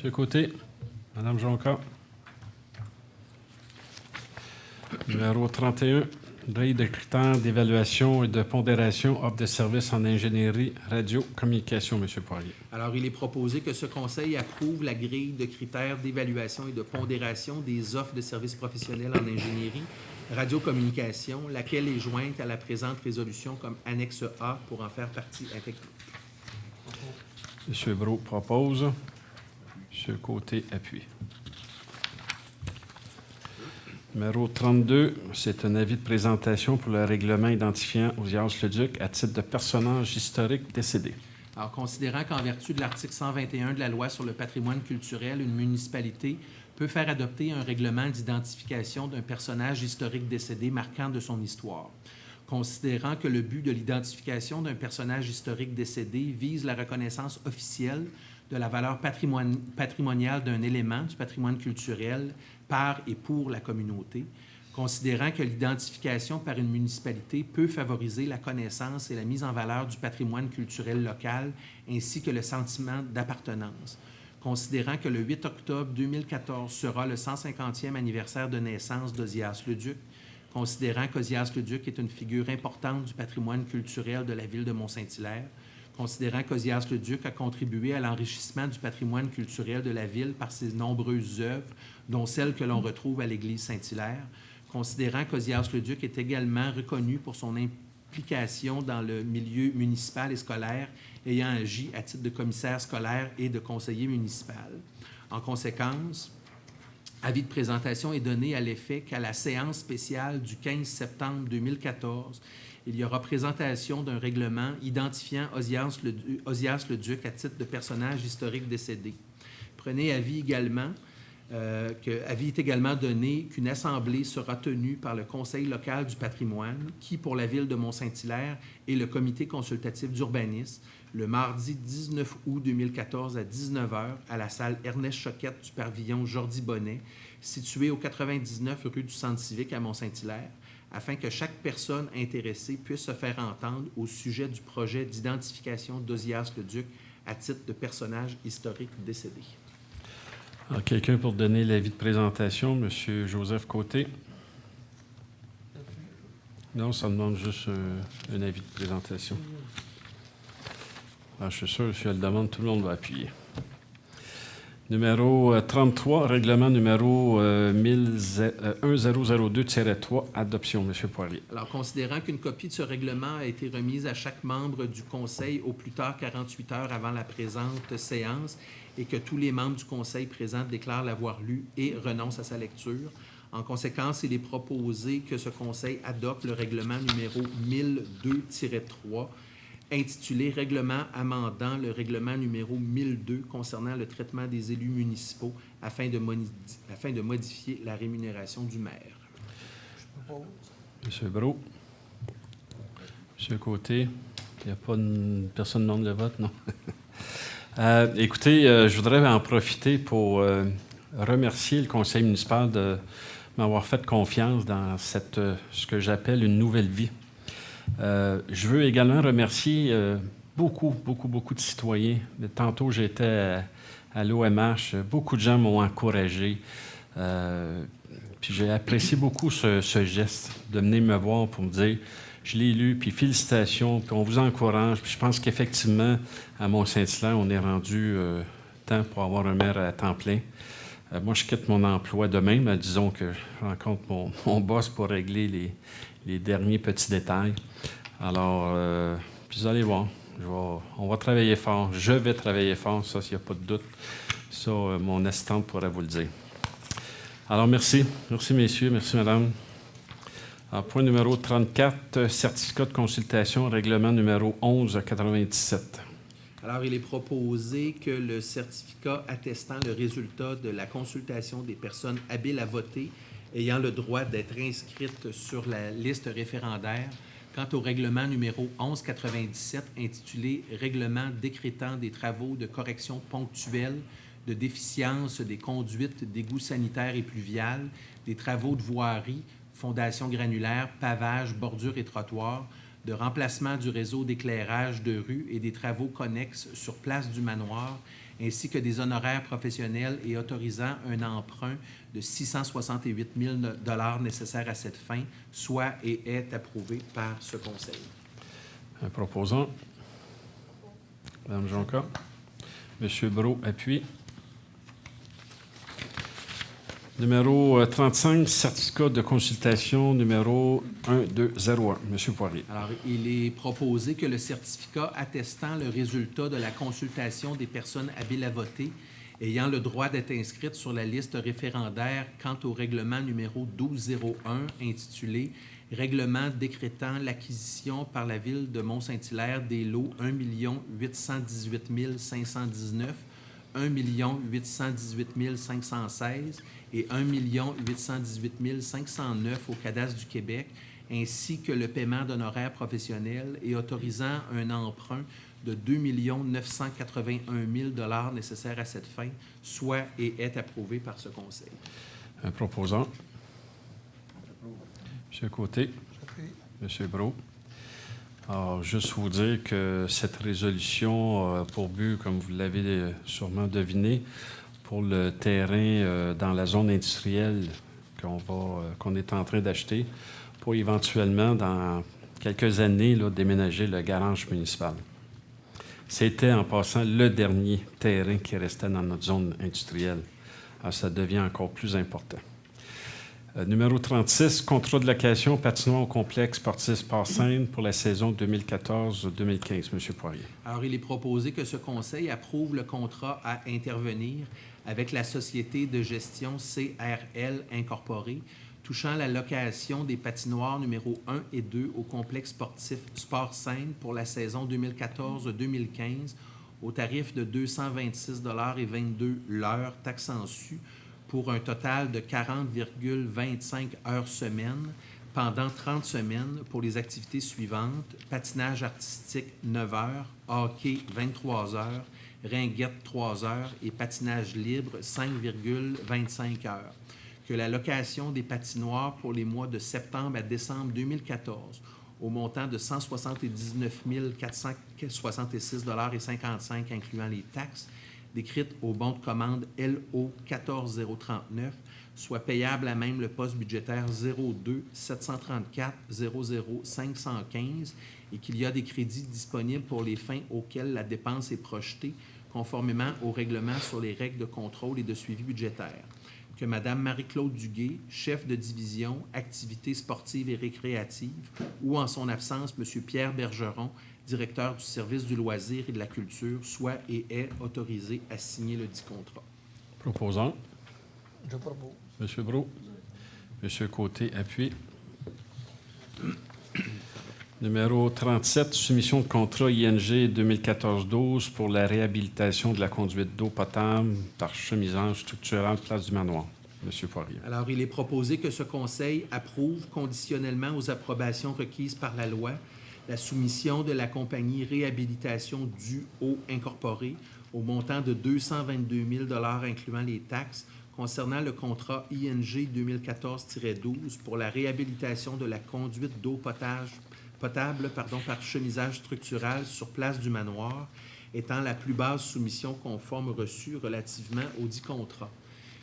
M. Côté. Mme Jonca. Numéro 31. Grille de critères d'évaluation et de pondération offre de services en ingénierie radio-communication, M. Poirier. Alors, il est proposé que ce conseil approuve la grille de critères d'évaluation et de pondération des offres de services professionnels en ingénierie radio-communication, laquelle est jointe à la présente résolution comme annexe A pour en faire partie intégrante. M. Brault propose. M. Côté appuie. Numéro 32, c'est un avis de présentation pour le règlement identifiant Auzias-le-Duc à titre de personnage historique décédé. Alors, considérant qu'en vertu de l'article 121 de la Loi sur le patrimoine culturel, une municipalité peut faire adopter un règlement d'identification d'un personnage historique décédé marquant de son histoire. Considérant que le but de l'identification d'un personnage historique décédé vise la reconnaissance officielle de la valeur patrimoniale d'un élément du patrimoine culturel par et pour la communauté, considérant que l'identification par une municipalité peut favoriser la connaissance et la mise en valeur du patrimoine culturel local ainsi que le sentiment d'appartenance, considérant que le 8 octobre 2014 sera le 150e anniversaire de naissance d'Auzias-le-Duc, considérant qu'Auzias-le-Duc est une figure importante du patrimoine culturel de la ville de Mont-Saint-Hilaire, considérant qu'Auzias-le-Duc a contribué à l'enrichissement du patrimoine culturel de la ville par ses nombreuses œuvres, dont celles que l'on retrouve à l'église Saint-Hilaire, considérant qu'Auzias-le-Duc est également reconnu pour son implication dans le milieu municipal et scolaire, ayant agi à titre de commissaire scolaire et de conseiller municipal. En conséquence, avis de présentation est donné à l'effet qu'à la séance spéciale du 15 septembre 2014, il y aura présentation d'un règlement identifiant Auzias-le-Duc à titre de personnage historique décédé. Prenez avis également avis est également donné qu'une assemblée sera tenue par le Conseil local du patrimoine, qui, pour la ville de Mont-Saint-Hilaire, et le Comité consultatif d'urbanisme, le mardi 19 août 2014 à 19h à la salle Ernest Choquette du pavillon Jordi Bonnet, située au 99 rue du Centre civique à Mont-Saint-Hilaire, afin que chaque personne intéressée puisse se faire entendre au sujet du projet d'identification d'Auzias-le-Duc à titre de personnage historique décédé. Alors, quelqu'un pour donner l'avis de présentation, M. Joseph Côté. Non, ça demande juste un avis de présentation. Alors, je suis sûr que si elle le demande, tout le monde va appuyer. Numéro 33, règlement numéro 1002-3, adoption, M. Poirier. Alors, considérant qu'une copie de ce règlement a été remise à chaque membre du Conseil au plus tard 48 heures avant la présente séance et que tous les membres du Conseil présents déclarent l'avoir lu et renoncent à sa lecture, en conséquence, il est proposé que ce Conseil adopte le règlement numéro 1002-3, intitulé « Règlement amendant le règlement numéro 1002 concernant le traitement des élus municipaux afin de modifier la rémunération du maire. » M. Brault. M. Côté. Il n'y a pas de personne non de le vote, non? Écoutez, je voudrais en profiter pour remercier le conseil municipal de m'avoir fait confiance dans ce que j'appelle une nouvelle vie. Je veux également remercier beaucoup de citoyens. Tantôt, j'étais à l'OMH. Beaucoup de gens m'ont encouragé. Puis j'ai apprécié beaucoup ce geste de venir me voir pour me dire « Je l'ai lu, puis félicitations, puis on vous encourage. » Puis je pense qu'effectivement, à Mont-Saint-Hilaire, on est rendu temps pour avoir un maire à temps plein. Moi, je quitte mon emploi demain, mais disons que je rencontre mon boss pour régler les derniers petits détails. Alors, puis vous allez voir, on va travailler fort. Je vais travailler fort, ça, s'il n'y a pas de doute. Ça, mon assistante pourrait vous le dire. Alors, merci. Merci, messieurs. Merci, madame. Alors, point numéro 34, certificat de consultation, règlement numéro 11-97. Alors, il est proposé que le certificat attestant le résultat de la consultation des personnes habiles à voter ayant le droit d'être inscrites sur la liste référendaire quant au règlement numéro 1197 intitulé « Règlement décrétant des travaux de correction ponctuelle de déficience des conduites d'égouts sanitaires et pluviales, des travaux de voirie, fondation granulaire, pavage, bordure et trottoir, de remplacement du réseau d'éclairage de rue et des travaux connexes sur place du manoir, ainsi que des honoraires professionnels et autorisant un emprunt de 668 000 $ nécessaires à cette fin, soit et est approuvé par ce Conseil. Un proposant. Mme Jonca. M. Brault appuie. Numéro 35, certificat de consultation numéro 1201. M. Poirier. Alors, il est proposé que le certificat attestant le résultat de la consultation des personnes habiles à voter ayant le droit d'être inscrites sur la liste référendaire quant au règlement numéro 1201 intitulé « Règlement décrétant l'acquisition par la Ville de Mont-Saint-Hilaire des lots 1 818 519, 1 818 516 et 1 818 509 au cadastre du Québec, ainsi que le paiement d'honoraires professionnels et autorisant un emprunt de 2 981 000 $ nécessaires à cette fin, soit et est approuvé par ce Conseil. Un proposant. M. Côté. M. Brault. Alors, juste vous dire que cette résolution a pour but, comme vous l'avez sûrement deviné, pour le terrain dans la zone industrielle qu'on est en train d'acheter, pour éventuellement, dans quelques années, là, déménager le garage municipal. C'était, en passant, le dernier terrain qui restait dans notre zone industrielle. Alors, ça devient encore plus important. Numéro 36, contrat de location patinoire au complexe sportif Sport-Seine pour la saison 2014-2015. M. Poirier. Alors, il est proposé que ce Conseil approuve le contrat à intervenir avec la société de gestion CRL Incorporée touchant la location des patinoires numéro 1 et 2 au complexe sportif Sport-Seine pour la saison 2014-2015 au tarif de 226,22 $ l'heure, taxe en su, pour un total de 40,25 heures semaine pendant 30 semaines pour les activités suivantes: patinage artistique 9 heures, hockey 23 heures, ringuette 3 heures et patinage libre 5,25 heures. Que la location des patinoires pour les mois de septembre à décembre 2014 au montant de 179 466,55 $ incluant les taxes, décrite au bon de commande LO 14039, soit payable à même le poste budgétaire 02 734 00 515 et qu'il y a des crédits disponibles pour les fins auxquelles la dépense est projetée, conformément au règlement sur les règles de contrôle et de suivi budgétaire. Que Mme Marie-Claude Duguay, chef de division, activités sportives et récréatives, ou en son absence, M. Pierre Bergeron, directeur du service du loisir et de la culture, soit et est autorisé à signer le dit contrat. Proposant. Je propose. M. Brault. M. Côté appuie. Numéro 37, soumission de contrat ING 2014-12 pour la réhabilitation de la conduite d'eau potable par chemisage structural place du manoir. M. Poirier. Alors, il est proposé que ce Conseil approuve, conditionnellement aux approbations requises par la loi, la soumission de la compagnie Réhabilitation du Eau Incorporée au montant de 222 000 $ incluant les taxes concernant le contrat ING 2014-12 pour la réhabilitation de la conduite d'eau potable par chemisage structural sur place du manoir, étant la plus basse soumission conforme reçue relativement au dit contrat.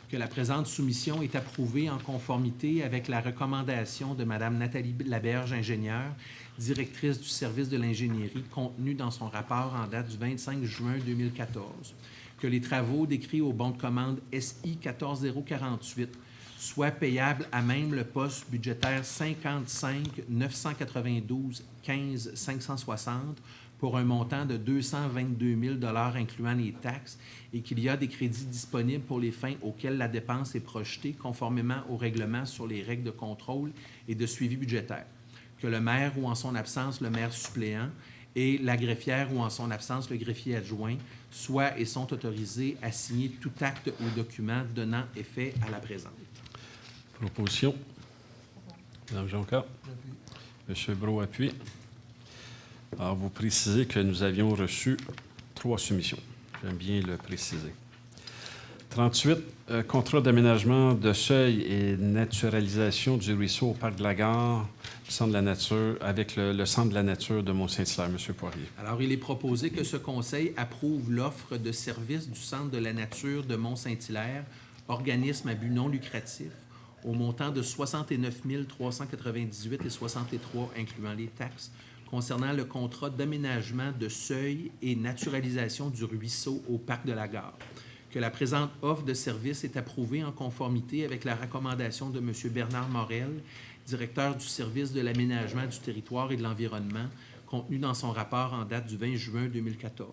Que la présente soumission est approuvée en conformité avec la recommandation de Mme Nathalie Laberge, ingénieure, directrice du service de l'ingénierie, contenue dans son rapport en date du 25 juin 2014. Que les travaux décrits au bon de commande SI 14048 soient payables à même le poste budgétaire 55 992 15 560 pour un montant de 222 000 $ incluant les taxes et qu'il y a des crédits disponibles pour les fins auxquelles la dépense est projetée conformément au règlement sur les règles de contrôle et de suivi budgétaire. Que le maire ou en son absence le maire suppléant et la greffière ou en son absence le greffier adjoint soient et sont autorisés à signer tout acte ou document donnant effet à la présente. Proposition. Mme Jonca. J'appuie. M. Brault appuie. Alors, vous précisez que nous avions reçu 3 soumissions. J'aime bien le préciser. 38, contrat d'aménagement de seuil et naturalisation du ruisseau au parc de la Gare, centre de la nature, avec le centre de la nature de Mont-Saint-Hilaire. M. Poirier. Alors, il est proposé que ce conseil approuve l'offre de service du centre de la nature de Mont-Saint-Hilaire, organisme à but non lucratif, au montant de 69 398 et 63, incluant les taxes, concernant le contrat d'aménagement de seuil et naturalisation du ruisseau au parc de la Gare. Que la présente offre de service est approuvée en conformité avec la recommandation de M. Bernard Morel, directeur du service de l'aménagement du territoire et de l'environnement, contenu dans son rapport en date du 20 juin 2014.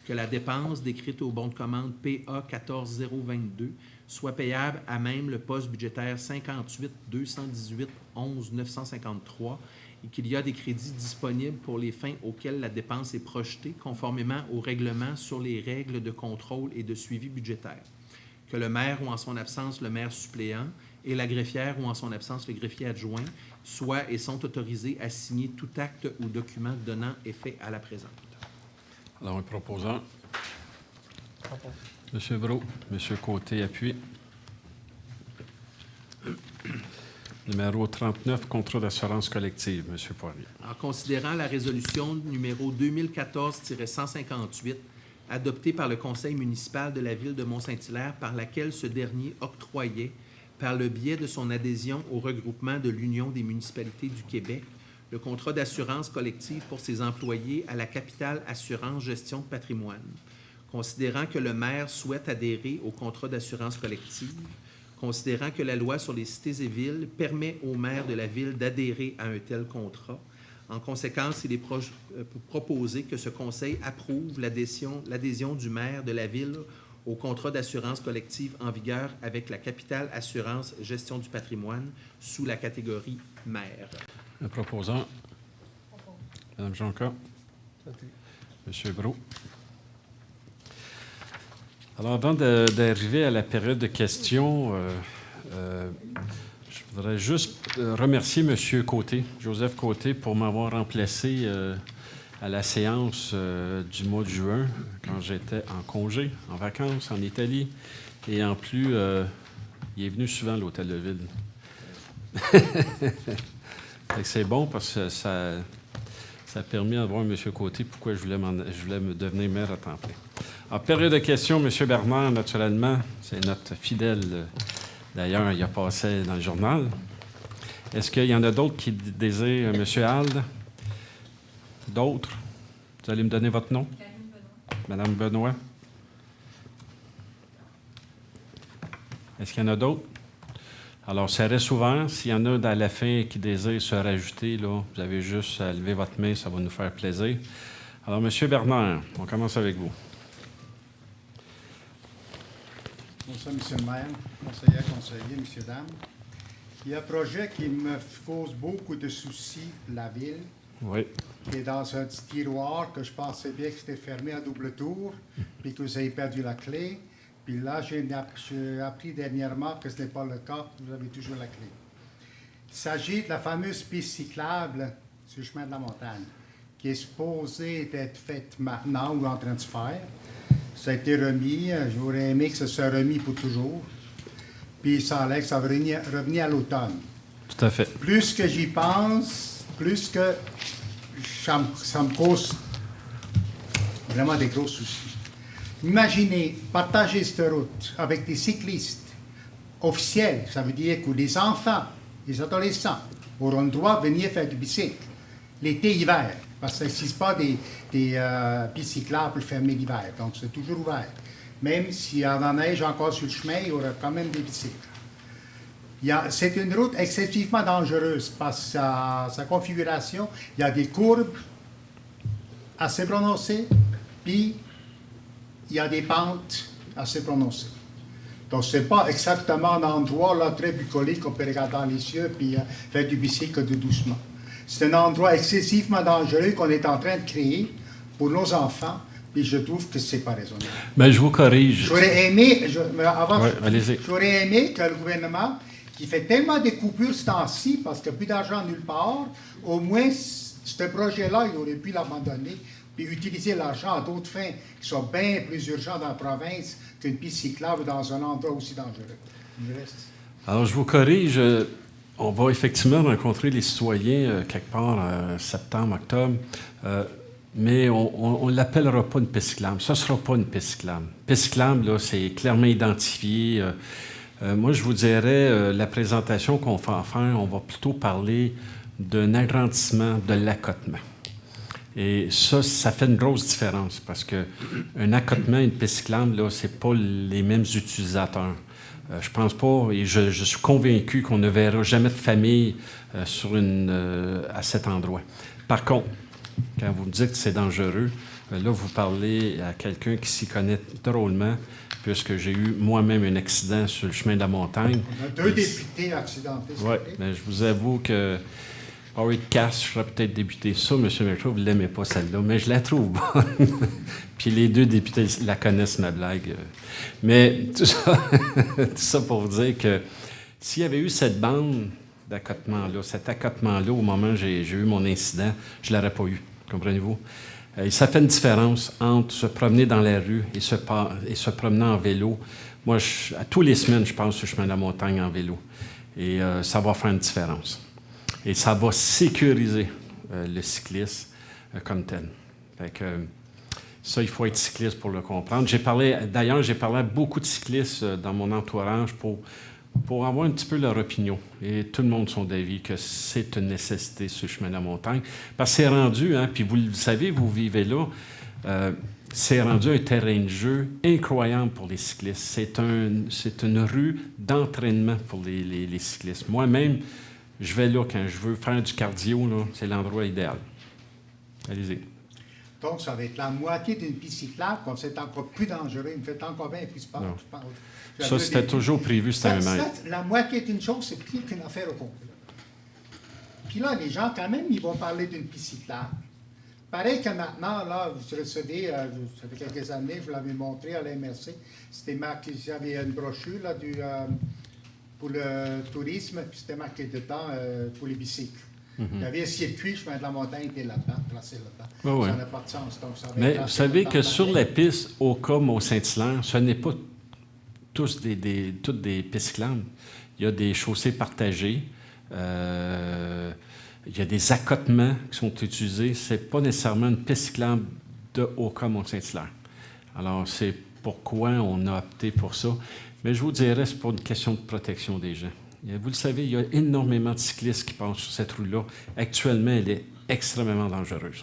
Que la dépense décrite au bon de commande PA 14022 soit payable à même le poste budgétaire 58 218 11 953 et qu'il y a des crédits disponibles pour les fins auxquelles la dépense est projetée, conformément au règlement sur les règles de contrôle et de suivi budgétaire. Que le maire ou en son absence le maire suppléant et la greffière ou en son absence le greffier adjoint soient et sont autorisés à signer tout acte ou document donnant effet à la présente. Alors, un proposant. Propose. M. Brault. M. Côté appuie. Numéro 39, contrat d'assurance collective. M. Poirier. En considérant la résolution numéro 2014-158 adoptée par le conseil municipal de la ville de Mont-Saint-Hilaire par laquelle ce dernier octroyait, par le biais de son adhésion au regroupement de l'Union des municipalités du Québec, le contrat d'assurance collective pour ses employés à la Capitale Assurance Gestion de patrimoine. Considérant que le maire souhaite adhérer au contrat d'assurance collective, considérant que la loi sur les cités et villes permet au maire de la ville d'adhérer à un tel contrat, en conséquence, il est proposé que ce conseil approuve l'adhésion du maire de la ville au contrat d'assurance collective en vigueur avec la Capitale Assurance Gestion du patrimoine sous la catégorie maire. Le proposant. Mme Jonca. J'appuie. M. Brault. Alors, avant d'arriver à la période de questions, je voudrais juste remercier M. Côté, Joseph Côté, pour m'avoir remplacé à la séance du mois de juin, quand j'étais en congé, en vacances, en Italie. Et en plus, il est venu souvent à l'Hôtel de Ville. C'est bon parce que ça a permis de voir M. Côté pourquoi je voulais me devenir maire à temps plein. En période de questions, M. Bernard, naturellement, c'est notre fidèle. D'ailleurs, il a passé dans le journal. Est-ce qu'il y en a d'autres qui désirent? M. Alde? D'autres? Vous allez me donner votre nom? Mme Benoît? Est-ce qu'il y en a d'autres? Alors, ça reste ouvert. S'il y en a à la fin qui désirent se rajouter, là, vous avez juste à lever votre main, ça va nous faire plaisir. Alors, M. Bernard, on commence avec vous. Bonsoir, M. le maire, conseillers, messieurs, dames. Il y a un projet qui me cause beaucoup de soucis pour la ville, Oui. qui est dans un petit tiroir que je pensais bien que c'était fermé à double tour, puis que vous avez perdu la clé. Puis là, j'ai appris dernièrement que ce n'est pas le cas, vous avez toujours la clé. Il s'agit de la fameuse piste cyclable sur le chemin de la montagne, qui est supposée être faite maintenant ou en train de se faire. Ça a été remis. J'aurais aimé que ça soit remis pour toujours. Puis ça allait que ça va revenir à l'automne. Tout à fait. Plus que j'y pense, plus que ça me cause vraiment des gros soucis. Imaginez partager cette route avec des cyclistes officiels. Ça veut dire que les enfants, les adolescents auront le droit de venir faire du bicycle l'été-hiver. Parce que ça n'existe pas des pistes cyclables fermées l'hiver. Donc, c'est toujours ouvert. Même s'il y a de la neige encore sur le chemin, il y aura quand même des bicycles. C'est une route excessivement dangereuse parce que sa configuration, il y a des courbes assez prononcées, puis il y a des pentes assez prononcées. Donc, ce n'est pas exactement un endroit là, très bucolique qu'on peut regarder dans les cieux puis faire du bicycle de doucement. C'est un endroit excessivement dangereux qu'on est en train de créer pour nos enfants, puis je trouve que c'est pas raisonnable. Mais je vous corrige. J'aurais aimé, Ouais, allez-y. j'aurais aimé que le gouvernement, qui fait tellement de coupures ce temps-ci, parce qu'il n'y a plus d'argent nulle part, au moins, ce projet-là, il aurait pu l'abandonner, puis utiliser l'argent à d'autres fins qui sont bien plus urgentes dans la province qu'une piste cyclable dans un endroit aussi dangereux. Il reste. Alors, je vous corrige. On va effectivement rencontrer les citoyens quelque part en septembre, octobre, mais on ne l'appellera pas une piste cyclable. Ça ne sera pas une piste cyclable. Piste cyclable, là, c'est clairement identifié. Moi, je vous dirais, la présentation qu'on va faire, on va plutôt parler d'un agrandissement de l'accotement. Et ça fait une grosse différence parce qu'un accotement et une piste cyclable, là, ce n'est pas les mêmes utilisateurs. Je pense pas, et je suis convaincu qu'on ne verra jamais de famille à cet endroit. Par contre, quand vous me dites que c'est dangereux, là, vous parlez à quelqu'un qui s'y connaît drôlement, puisque j'ai eu moi-même un accident sur le chemin de la montagne. On a deux députés accidentés. Oui, mais je vous avoue que Henri de Casse, je serais peut-être député. Ça, M. Mercure, vous ne l'aimez pas, celle-là, mais je la trouve bonne. Puis les deux députés la connaissent, ma blague. Mais tout ça pour vous dire que s'il y avait eu cette bande d'accotement-là, cet accotement-là, au moment où j'ai eu mon incident, je ne l'aurais pas eu, comprenez-vous? Et ça fait une différence entre se promener dans la rue et se promener en vélo. Moi, à tous les semaines, je passe sur le chemin de la montagne en vélo. Et ça va faire une différence. Et ça va sécuriser le cycliste comme tel. Fait que, ça, il faut être cycliste pour le comprendre. D'ailleurs, j'ai parlé à beaucoup de cyclistes dans mon entourage pour avoir un petit peu leur opinion. Et tout le monde sont d'avis que c'est une nécessité sur le chemin de la montagne. Parce que c'est rendu, hein, puis vous le savez, vous vivez là, c'est rendu un terrain de jeu incroyable pour les cyclistes. C'est une rue d'entraînement pour les cyclistes. Moi-même, je vais là quand je veux faire du cardio, là, c'est l'endroit idéal. Allez-y. Donc, ça va être la moitié d'une piste cyclable, comme c'est encore plus dangereux, il me fait encore bien plus peur. Ça, c'était toujours prévu, c'était un mètre. La moitié d'une chose, c'est pire qu'une affaire au complet. Puis là, les gens, quand même, ils vont parler d'une piste cyclable. Pareil que maintenant, là, vous recevez, ça fait quelques années, je vous l'avais montré à la MRC, c'était marqué, j'avais une brochure là, pour le tourisme, puis c'était marqué dedans pour les bicycles. Il y avait un circuit, chemin de la montagne était là-dedans, tracé là-dedans. Oh, ça ouais. n'a pas de sens. Donc, ça va Mais être vous savez que sur pareil. la piste Oka-Mont-Saint-Hilaire, ce n'est pas toutes des pistes cyclables. Il y a des chaussées partagées. Il y a des accotements qui sont utilisés. Ce n'est pas nécessairement une piste cyclable de Oka-Mont-Saint-Hilaire. Alors, c'est pourquoi on a opté pour ça. Mais je vous dirais, c'est pas une question de protection des gens. Vous le savez, il y a énormément de cyclistes qui passent sur cette rue-là. Actuellement, elle est extrêmement dangereuse.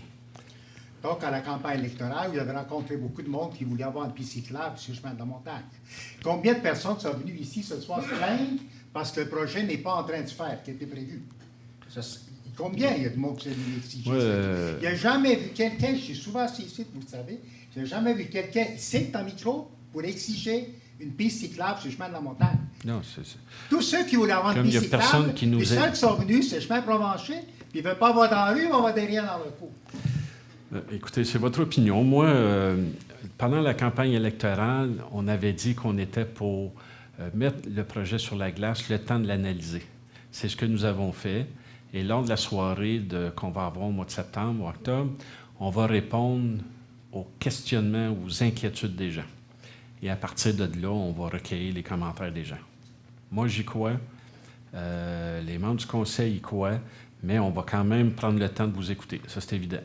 Donc, à la campagne électorale, vous avez rencontré beaucoup de monde qui voulait avoir une piste cyclable sur le chemin de la montagne. Combien de personnes sont venues ici ce soir se plaindre parce que le projet n'est pas en train de se faire, qui était prévu? Combien il y a de monde qui s'est venu ici? Il n'y a jamais vu quelqu'un, je suis souvent assis ici, vous le savez, je n'ai jamais vu quelqu'un ici, en micro, pour exiger une piste cyclable sur le chemin de la montagne. Non, Tous ceux qui voulaient avoir une piste cyclable, les seuls qui sont venus, c'est le chemin Provencher, puis ils ne veulent pas avoir dans la rue, ils vont avoir derrière dans le pot. Écoutez, c'est votre opinion. Moi, pendant la campagne électorale, on avait dit qu'on était pour mettre le projet sur la glace, le temps de l'analyser. C'est ce que nous avons fait. Et lors de la soirée qu'on va avoir au mois de septembre ou octobre, on va répondre aux questionnements, aux inquiétudes des gens. Et à partir de là, on va recueillir les commentaires des gens. Moi, j'y crois. Les membres du conseil y croient. Mais on va quand même prendre le temps de vous écouter. Ça, c'est évident.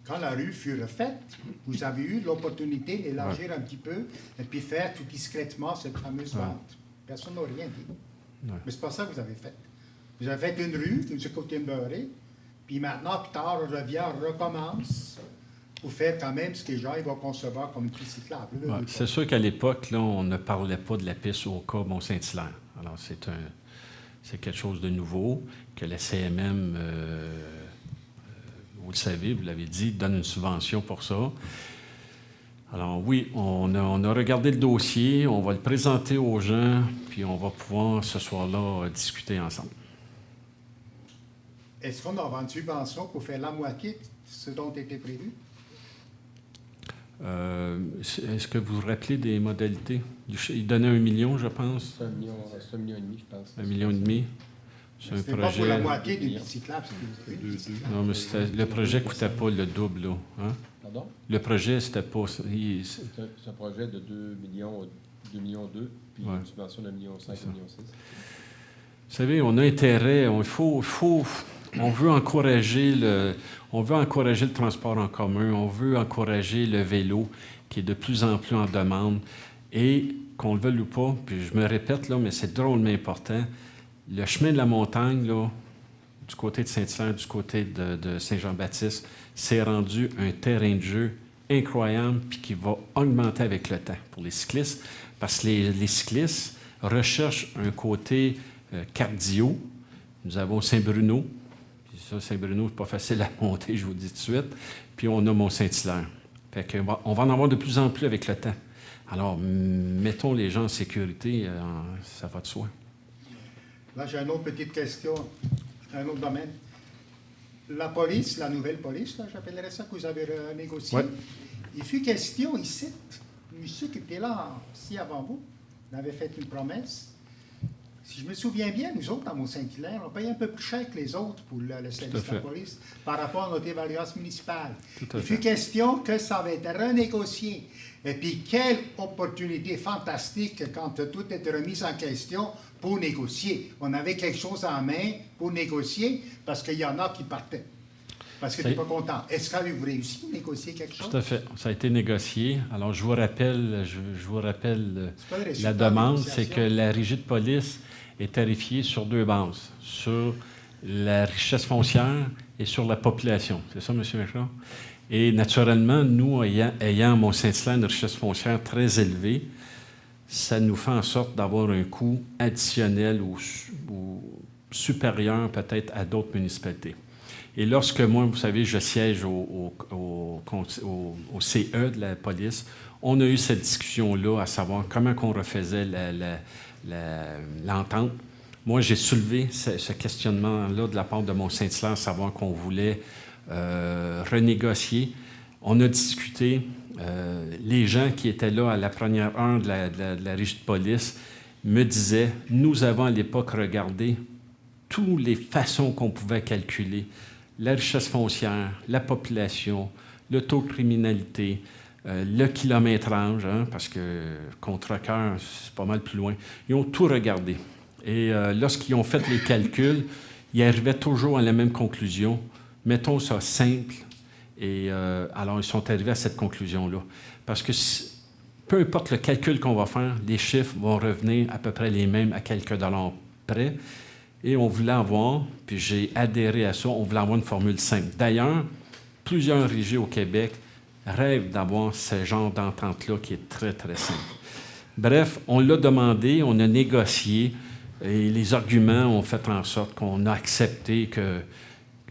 Quand la rue fut refaite, vous avez eu l'opportunité d'élargir un petit peu et puis faire tout discrètement cette fameuse vente. Personne n'a rien dit. Mais c'est pas ça que vous avez fait. Vous avez fait une rue, de ce côté beurré, puis maintenant, plus tard, on revient, on recommence pour faire quand même ce que les gens vont concevoir comme une piste cyclable. C'est sûr qu'à l'époque, là, on ne parlait pas de la piste Oka-Mont-Saint-Hilaire. Alors, c'est quelque chose de nouveau que la CMM, vous le savez, vous l'avez dit, donne une subvention pour ça. Alors oui, on a regardé le dossier, on va le présenter aux gens, puis on va pouvoir ce soir-là discuter ensemble. est-ce qu'on aura une subvention pour faire la moitié de ce dont était prévu? Est-ce que vous vous rappelez des modalités? Il donnait 1 million, je pense. C'est 1,5 million, je pense. 1,5 million. C'est un C'était pas pour la projet. moitié d'une cyclable, c'était une cyclable. Non, mais le projet ne coûtait pas le double, là. Hein? Pardon? Le projet, c'était pas. C'est un projet de 2 millions, 2 millions 2, puis Ouais. une subvention de 1,5 million, 1,6 million. Vous savez, on a intérêt, on veut encourager le transport en commun, on veut encourager le vélo, qui est de plus en plus en demande, et qu'on le veuille ou pas, puis je me répète, là, mais c'est drôlement important, le chemin de la montagne, là, du côté de Saint-Hilaire, du côté de Saint-Jean-Baptiste, c'est rendu un terrain de jeu incroyable, puis qui va augmenter avec le temps pour les cyclistes, parce que les cyclistes recherchent un côté cardio. Nous avons Saint-Bruno. Puis ça, Saint-Bruno, c'est pas facile à monter, je vous le dis tout de suite. Puis on a Mont-Saint-Hilaire. Fait que on va en avoir de plus en plus avec le temps. Alors, mettons les gens en sécurité, ça va de soi. Là, j'ai une autre petite question, un autre domaine. La police, la nouvelle police, là, j'appellerais ça, que vous avez négocié. Ouais. Il fut question ici, monsieur qui était là aussi avant vous, on avait fait une promesse. Si je me souviens bien, nous autres, à Mont-Saint-Hilaire, on paye un peu plus cher que les autres pour le service de la police par rapport à notre évaluation municipale. Il fut question que ça va être renégocié. Et puis, quelle opportunité fantastique quand tout est remis en question pour négocier. On avait quelque chose en main pour négocier parce qu'il y en a qui partaient. Parce que tu n'es pas content. Est-ce que vous réussi à négocier quelque chose? Tout à fait. Ça a été négocié. Alors, je vous rappelle la demande, c'est que la régie de police est tarifiée sur 2 bases, sur la richesse foncière et sur la population. C'est ça, M. Méchard? Et naturellement, nous, ayant à Mont-Saint-Hilaire une richesse foncière très élevée, ça nous fait en sorte d'avoir un coût additionnel ou supérieur peut-être à d'autres municipalités. Et lorsque moi, vous savez, je siège au CE de la police, on a eu cette discussion-là à savoir comment qu'on refaisait l'entente. Moi, j'ai soulevé ce questionnement-là de la part de Mont-Saint-Hilaire, savoir qu'on voulait renégocier. On a discuté. Les gens qui étaient là à la première heure de la régie de police me disaient, nous avons à l'époque regardé toutes les façons qu'on pouvait calculer la richesse foncière, la population, le taux de criminalité, le kilométrage, hein, parce que Contrecoeur, c'est pas mal plus loin. Ils ont tout regardé. Et lorsqu'ils ont fait les calculs, ils arrivaient toujours à la même conclusion. Mettons ça simple. Et alors, ils sont arrivés à cette conclusion-là. Parce que peu importe le calcul qu'on va faire, les chiffres vont revenir à peu près les mêmes à quelques dollars près. Et on voulait avoir, puis j'ai adhéré à ça, on voulait avoir une formule simple. D'ailleurs, plusieurs régies au Québec rêvent d'avoir ce genre d'entente-là qui est très, très simple. Bref, on l'a demandé, on a négocié, et les arguments ont fait en sorte qu'on a accepté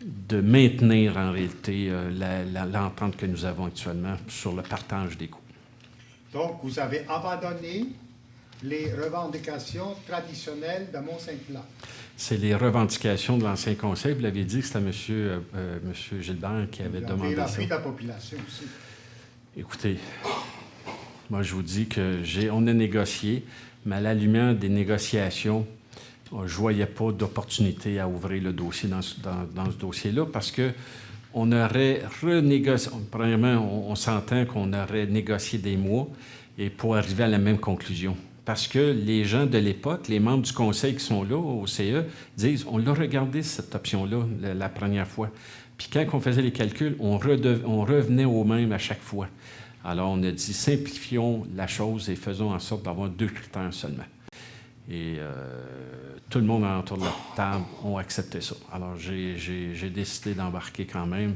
de maintenir en réalité l'entente que nous avons actuellement sur le partage des coûts. Donc, vous avez abandonné les revendications traditionnelles de Mont-Saint-Hilaire. C'est les revendications de l'ancien conseil. Vous l'avez dit que c'était M. Gilbert qui avait demandé ça. Et l'appui de la population aussi. Écoutez, moi, je vous dis qu'on a négocié, mais à la lumière des négociations, je ne voyais pas d'opportunité à ouvrir le dossier dans ce dossier-là parce qu'on aurait renégocié. Premièrement, on s'entend qu'on aurait négocié des mois et pour arriver à la même conclusion. Parce que les gens de l'époque, les membres du conseil qui sont là au CE, disent on l'a regardé cette option-là la première fois. Puis quand on faisait les calculs, on revenait au même à chaque fois. Alors on a dit simplifions la chose et faisons en sorte d'avoir 2 critères seulement. Et tout le monde autour de la table ont accepté ça. Alors j'ai décidé d'embarquer quand même.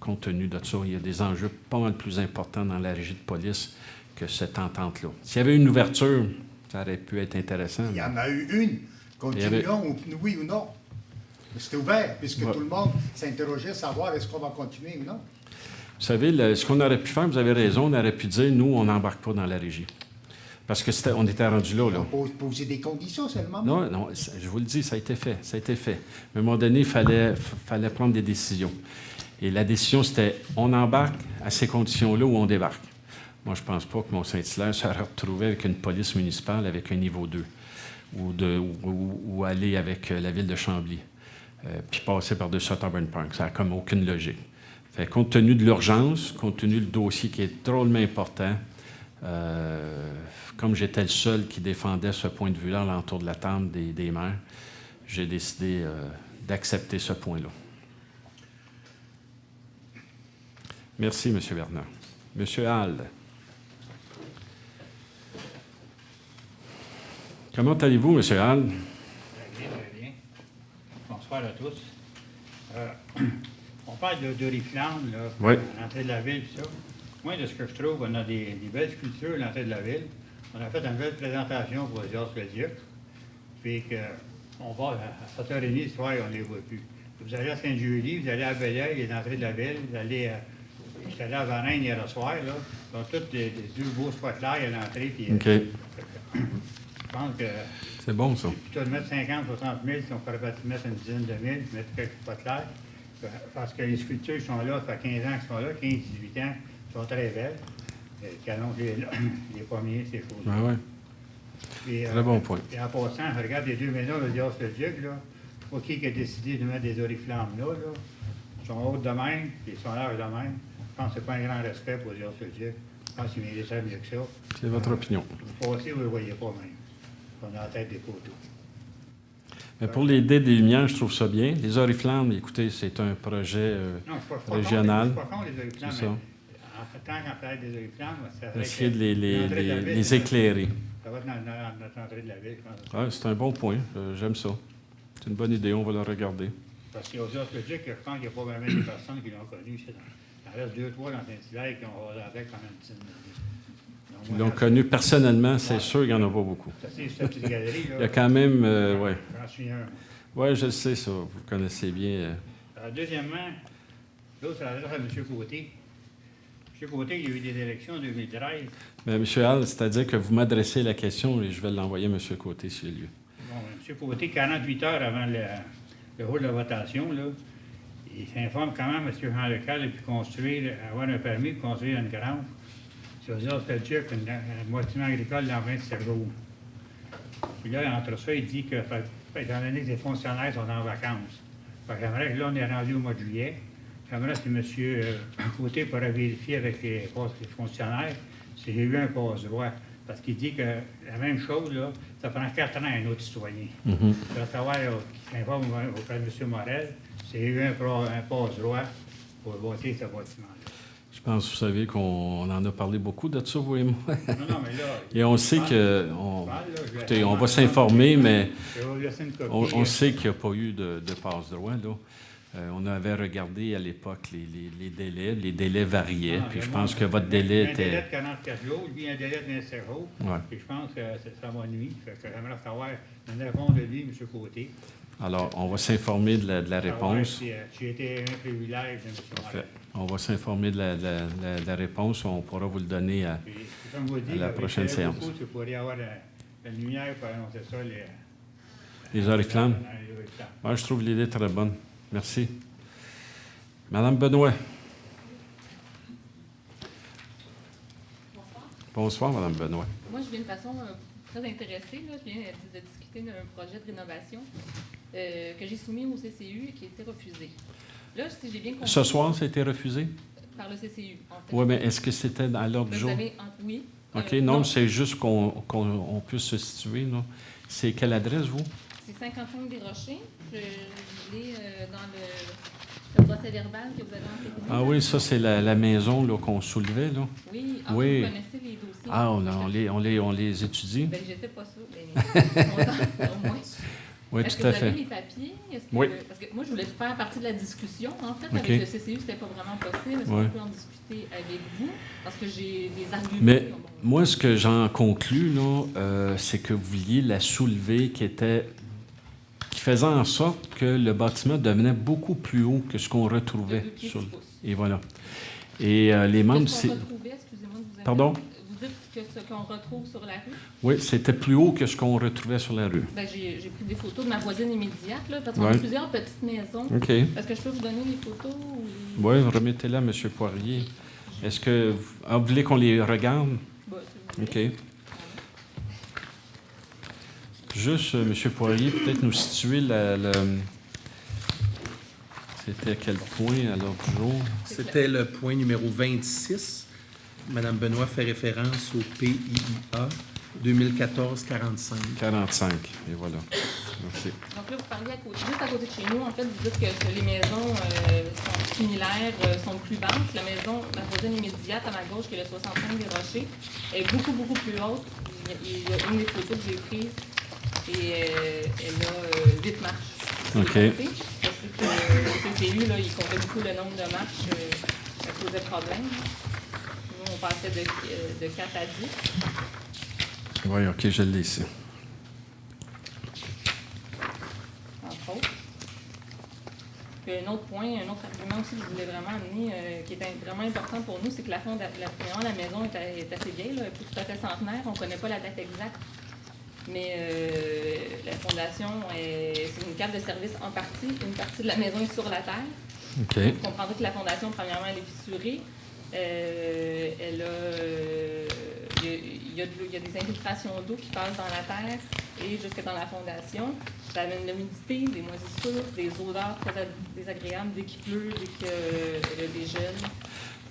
Compte tenu de ça, il y a des enjeux pas mal plus importants dans la régie de police que cette entente-là. S'il y avait une ouverture, ça aurait pu être intéressant. Il y en a eu une. Continuons, oui ou non. C'était ouvert, puisque tout le monde s'interrogeait à savoir est-ce qu'on va continuer ou non. Vous savez, ce qu'on aurait pu faire, vous avez raison, on aurait pu dire, nous, on n'embarque pas dans la régie. Parce que on était rendu là. Poser des conditions seulement. Non, non, je vous le dis, ça a été fait. Ça a été fait. Mais à un moment donné, il fallait prendre des décisions. Et la décision, c'était on embarque à ces conditions-là ou on débarque. Moi, je ne pense pas que Mont-Saint-Hilaire serait retrouvé avec une police municipale avec un niveau 2 ou aller avec la ville de Chambly, puis passer par-dessus Otterburn Park. Ça n'a comme aucune logique. Fait, compte tenu de l'urgence, compte tenu du dossier qui est drôlement important, comme j'étais le seul qui défendait ce point de vue-là alentour de la table des maires, j'ai décidé d'accepter ce point-là. Merci, M. Bernard. M. Hall. Comment allez-vous, M. Hall? Très bien, très bien. Bonsoir à tous. On parle d'oriflamme, là, Oui. à l'entrée de la ville, tout ça. Moi, de ce que je trouve, on a des belles sculptures à l'entrée de la ville. On a fait une belle présentation pour les Jacques-le-Duc. Puis on va à 7h30 ce soir, on ne les voit plus. Vous allez à Saint-Julie, vous allez à Belleuil, l'entrée de la ville, vous allez je suis allé à Varennes hier soir, là. Ils ont tous des deux beaux spotlights à l'entrée. Puis, OK. je pense que C'est bon, ça. plutôt de mettre 50, 60 000, si on pourrait peut-être mettre une dizaine de mille, mettre quelques spotlights. Parce que les sculptures sont là, ça fait 15 ans qu'ils sont là, 15, 18 ans, ils sont très belles. Canon, les pommiers, ces choses-là. Oui, oui. Puis, Très bon point. Et en passant, je regarde les deux maisons de Dios-le-Duc, là. Je sais pas qui a décidé de mettre des oriflammes là, là. Ils sont hautes de même, puis ils sont larges de même. Je pense que ce n'est pas un grand respect pour Dios-le-Duc. Je pense qu'ils méritaient mieux que ça. C'est votre opinion. Vous passez, vous ne le voyez pas même. On a la tête des poteaux. Mais pour les dés des lumières, je trouve ça bien. Les oriflammes, écoutez, c'est un projet Non, je suis pas régional. contre les oriflammes, C'est ça. mais tant qu'en fait des oriflammes, ça serait Essayer de l'entrée de la ville, les éclairer. Ça va être dans notre entrée de la ville, je pense. Ouais, c'est un bon point. J'aime ça. C'est une bonne idée. On va le regarder. Parce qu'aux Dios-le-Duc, je pense qu'il n'y a pas vraiment des personnes qui l'ont connu. Il en reste 2 3 dans Saint-Hilaire qui ont rodé avec pendant une dizaine d'années. Ils l'ont connu personnellement, c'est sûr qu'il n'y en a pas beaucoup. Ça, c'est cette petite galerie, là. Il y a quand même... oui. J'en suis un. Oui, je sais ça. Vous connaissez bien. Deuxièmement, l'autre adresse à M. Côté. M. Côté, il y a eu des élections en 2013. Mais M. Hall, c'est-à-dire que vous m'adressez la question et je vais l'envoyer à M. Côté sur lieu. Bon, M. Côté, 48 heures avant le rôle de votation, là, il s'informe comment M. Jean Lecal a pu construire, avoir un permis de construire une grange sur Dios-le-Duc, un bâtiment agricole dans 27 jours. Puis là, entre ça, il dit que, étant donné que les fonctionnaires sont en vacances, j'aimerais que là, on est rendu au mois de juillet. J'aimerais que M. Côté pourrait vérifier avec les fonctionnaires si j'ai eu un passe-droit. Parce qu'il dit que la même chose, là, ça prend 4 ans à un autre citoyen. Je vais savoir, qui s'informe auprès de M. Morel, si j'ai eu un passe-droit pour voter ce bâtiment-là. Je pense, vous savez, qu'on en a parlé beaucoup de ça, vous et moi. Non, mais là... Et on sait que... Écoutez, on va s'informer, mais on sait qu'il n'y a pas eu de passe-droit, là. On avait regardé à l'époque les délais variaient, puis je pense que votre délai un délai était... de 44 jours, lui, un délai de 27 jours. Ouais. Puis je pense que ça m'ennuie. J'aimerais savoir une réponse de lui, M. Côté. Alors, on va s'informer de la réponse. J'ai été un privilège de M. Parfait. Morel. On va s'informer de la réponse. On pourra vous le donner à... Puis, comme vous dites, la prochaine séance. Il pourrait y avoir la lumière pour annoncer ça. Les oriflammes. Les oriflammes. Moi, je trouve l'idée très bonne. Merci. Madame Benoît. Bonsoir, Madame Benoît. Moi, je viens de façon très intéressée. Là. Je viens de discuter d'un projet de rénovation que j'ai soumis au CCU et qui a été refusé. Là, si j'ai bien compris... Ce soir, ça a été refusé? Par le CCU, en fait. Oui, mais est-ce que c'était à l'ordre du Vous jour? savez, oui. OK, non, c'est juste qu'on puisse se situer. Là. C'est quelle adresse, vous? C'est 55 des Rochers. Je l'ai dans le procès verbal que vous avez entériné. Ah oui, ça, c'est la maison là, qu'on soulevait, là. Oui, Oui. Vous connaissez les dossiers. Ah, on les étudie? Ben, j'étais pas sûre, mais au moins. Oui, Est-ce tout que à vous avez fait. les papiers? Oui. Parce que moi, je voulais faire partie de la discussion. En fait, OK. avec le CCU, c'était pas vraiment possible. Est-ce Oui. qu'on peut en discuter avec vous? Parce que j'ai des arguments. Mais Bon. moi, ce que j'en conclus, là, c'est que vous vouliez la soulever qui faisait en sorte que le bâtiment devenait beaucoup plus haut que ce qu'on retrouvait. De 2 pieds, 6 pouces. Et voilà. Et les membres... Qu'est-ce qu'on retrouvait? Excusez-moi de vous Pardon? Vous dites que ce qu'on retrouve sur la rue? Oui, c'était plus haut que ce qu'on retrouvait sur la rue. Ben, j'ai pris des photos de ma voisine immédiate, là, parce qu'on a Ouais. plusieurs petites maisons. OK. Est-ce que je peux vous donner les photos? Ou les... Oui, remettez-la, M. Poirier. Est-ce que vous voulez qu'on les regarde? Ben, si vous voulez. OK. Juste, M. Poirier, peut-être nous situer c'était à quel point à l'ordre du jour? C'était le point numéro 26. Madame Benoît fait référence au PIIA 2014-45. 45, et voilà. Merci. Donc là, vous parliez juste à côté de chez nous. En fait, vous dites que les maisons sont similaires, sont plus basses. La maison, ma voisine immédiate à ma gauche, qui est le 65 des Rochers, est beaucoup, beaucoup plus haute. Il y a une des photos que j'ai prises et elle a 8 marches. OK. Je sais que le CCU, là, il comptait beaucoup le nombre de marches, ça posait problème. Nous, on passait de 4 à 10. Oui, OK, je l'ai ici. Entre autres. Puis un autre point, un autre argument aussi que je voulais vraiment amener, qui est vraiment important pour nous, c'est que la maison est assez vieille, là, elle est plus tout à fait centenaire, on ne connaît pas la date exacte. Mais la fondation, c'est une carte de service en partie. Une partie de la maison est sur la terre. OK. Vous comprendrez que la fondation, premièrement, elle est fissurée. Il y a des infiltrations d'eau qui passent dans la terre et jusque dans la fondation. Ça amène de l'humidité, des moisissures, des odeurs très désagréables dès qu'il pleut, dès qu'il y a des gels.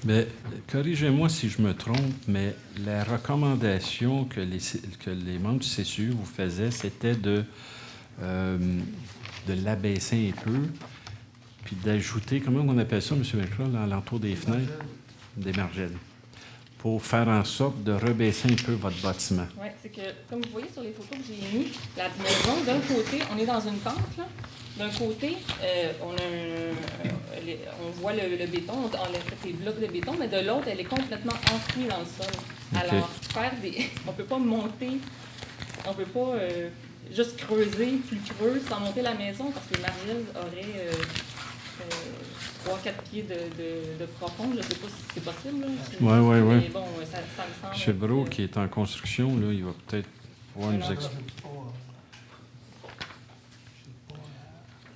Mais corrigez-moi si je me trompe, mais la recommandation que les membres du CCU vous faisaient, c'était de l'abaisser un peu, puis d'ajouter, comment on appelle ça, M. McCraw, à l'entour des fenêtres? Des margelles. Pour faire en sorte de rebaisser un peu votre bâtiment. Oui, c'est que, comme vous voyez sur les photos que j'ai mises, la maison, d'un côté, on est dans une pente, là. D'un côté, on voit le béton, on a des blocs de béton, mais de l'autre, elle est complètement enfouie dans le sol. Alors, on ne peut pas monter, on ne peut pas juste creuser plus creux sans monter la maison parce que Marielle aurait 3-4 pieds de profond. Je ne sais pas si c'est possible. Oui. Mais bon, ça me semble... Chevreau, qui est en construction, là, il va peut-être pouvoir nous expliquer.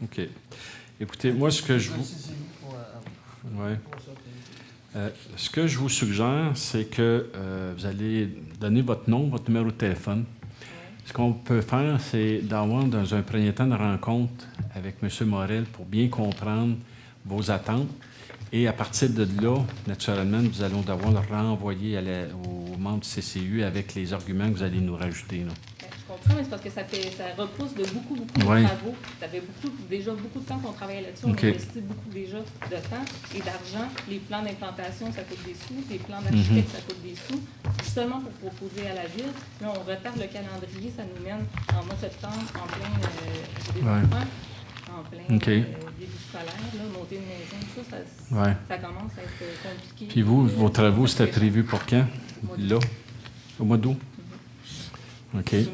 OK. Écoutez, moi, ce que je vous... Ouais. Ce que je vous suggère, c'est que vous allez donner votre nom, votre numéro de téléphone. Ce qu'on peut faire, c'est d'avoir, dans un premier temps, une rencontre avec M. Morel pour bien comprendre vos attentes. Et à partir de là, naturellement, nous allons devoir le renvoyer aux membres du CCU avec les arguments que vous allez nous rajouter. Là. Je comprends, mais c'est parce que ça repousse de beaucoup de travaux. Ça fait déjà beaucoup de temps qu'on travaille là-dessus. On investit beaucoup déjà de temps et d'argent. Les plans d'implantation, ça coûte des sous. Les plans d'architecte, ça coûte des sous. Seulement pour proposer à la ville. Là, on retarde le calendrier. Ça nous mène en mois de septembre, en plein développement, en plein début scolaire. Là, monter une maison, ça commence à être compliqué. Puis vous, vos travaux, c'était prévu pour quand? Là? Au mois d'août? OK. Il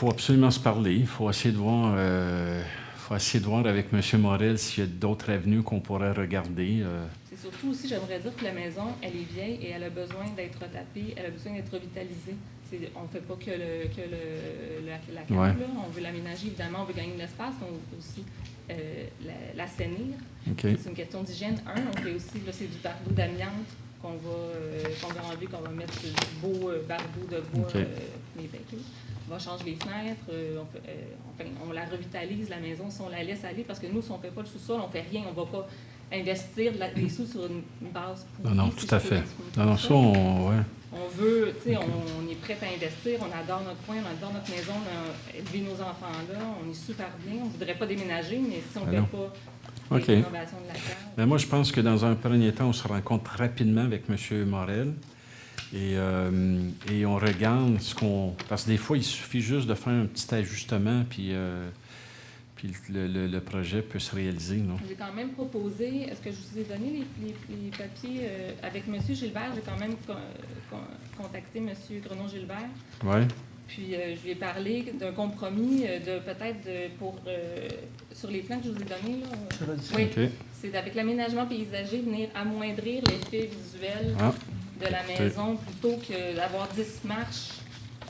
faut absolument se parler. Il faut essayer de voir, avec M. Morel s'il y a d'autres avenues qu'on pourrait regarder. C'est surtout aussi, j'aimerais dire que la maison, elle est vieille et elle a besoin d'être retapée, elle a besoin d'être revitalisée. On ne fait pas que la cave, là. On veut l'aménager, évidemment, on veut gagner de l'espace, mais on veut aussi l'assainir. Okay. C'est une question d'hygiène. On fait aussi, là, c'est du bardeau d'amiante qu'on va enlever, qu'on va mettre du beau bardeau de bois, les becs. On va changer les fenêtres, on la revitalise, la maison, si on la laisse aller, parce que nous, si on ne fait pas le sous-sol, on ne fait rien, on ne va pas investir des sous sur une base pourrie. Non, tout à fait. Non, ça, on veut, tu sais, on est prêt à investir, on adore notre coin, on adore notre maison, on a élevé nos enfants là, on est super bien, on ne voudrait pas déménager, mais si on ne fait pas les rénovations de la cave... Mais moi, je pense que dans un premier temps, on se rencontre rapidement avec M. Morel et on regarde ce qu'on... Parce que des fois, il suffit juste de faire un petit ajustement, puis le projet peut se réaliser. Non? J'ai quand même proposé, est-ce que je vous ai donné les papiers avec M. Gilbert? J'ai quand même contacté M. Grenon-Gilbert. Oui. Puis je lui ai parlé d'un compromis sur les plans que je vous ai donnés. Là. Oui, c'est avec l'aménagement paysager, venir amoindrir l'effet visuel de la maison plutôt que d'avoir 10 marches.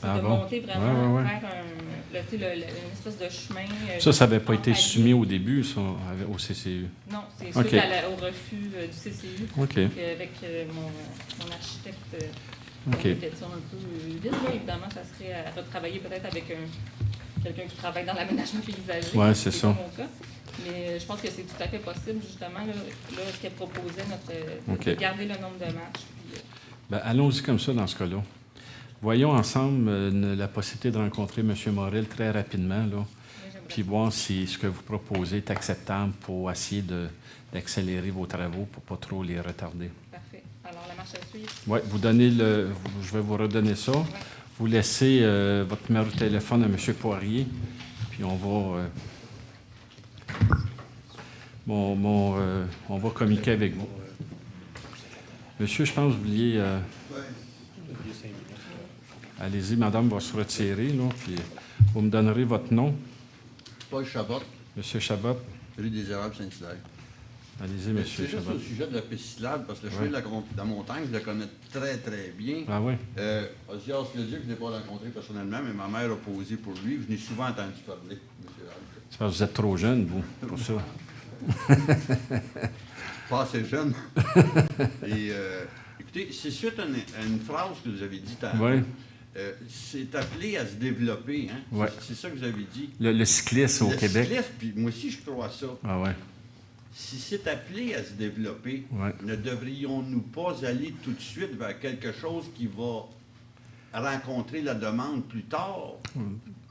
Ah de bon? monter vraiment Ouais. vers une espèce de chemin. Ça n'avait pas en été palier. soumis au début, ça, au CCU. Non, c'est OK. suite au refus du CCU. OK. Avec mon architecte, on OK. était un peu vite. Là, évidemment, ça serait à retravailler peut-être avec quelqu'un qui travaille dans l'aménagement paysager. Ouais, c'est ça. pas mon cas. Mais je pense que c'est tout à fait possible, justement, là ce qu'elle proposait, de garder le nombre de marches. Puis, Ben, allons-y comme ça dans ce cas-là. Voyons ensemble la possibilité de rencontrer M. Morel très rapidement, là, puis voir si ce que vous proposez est acceptable pour essayer d'accélérer vos travaux pour ne pas trop les retarder. Parfait. Alors, la marche à suivre. Oui, je vais vous redonner ça. Ouais. Vous laissez votre numéro de téléphone à M. Poirier, puis on va... on va communiquer avec vous. Monsieur, je pense que vous vouliez... Allez-y, madame va se retirer, là, puis vous me donnerez votre nom. Paul Chabot, Monsieur Chabot. rue des Érables, Saint-Hilaire. Allez-y, monsieur C'est juste Chabot. au sujet de la piste cyclable, parce que le chemin de la montagne, je le connais très, très bien. Ah oui? Osias Leduc, je ne l'ai pas rencontré personnellement, mais ma mère a posé pour lui. Je n'ai souvent entendu parler, M. Alpes. C'est parce que vous êtes trop jeune, vous, pour ça. Pas assez jeune. Et écoutez, c'est suite à une phrase que vous avez dit tantôt. Oui. C'est appelé à se développer, hein? Ouais. C'est ça que vous avez dit. Le cyclisme au Québec. Cyclisme, puis moi aussi, je crois ça. Ah ouais. Si c'est appelé à se développer, Ouais. ne devrions-nous pas aller tout de suite vers quelque chose qui va rencontrer la demande plus tard?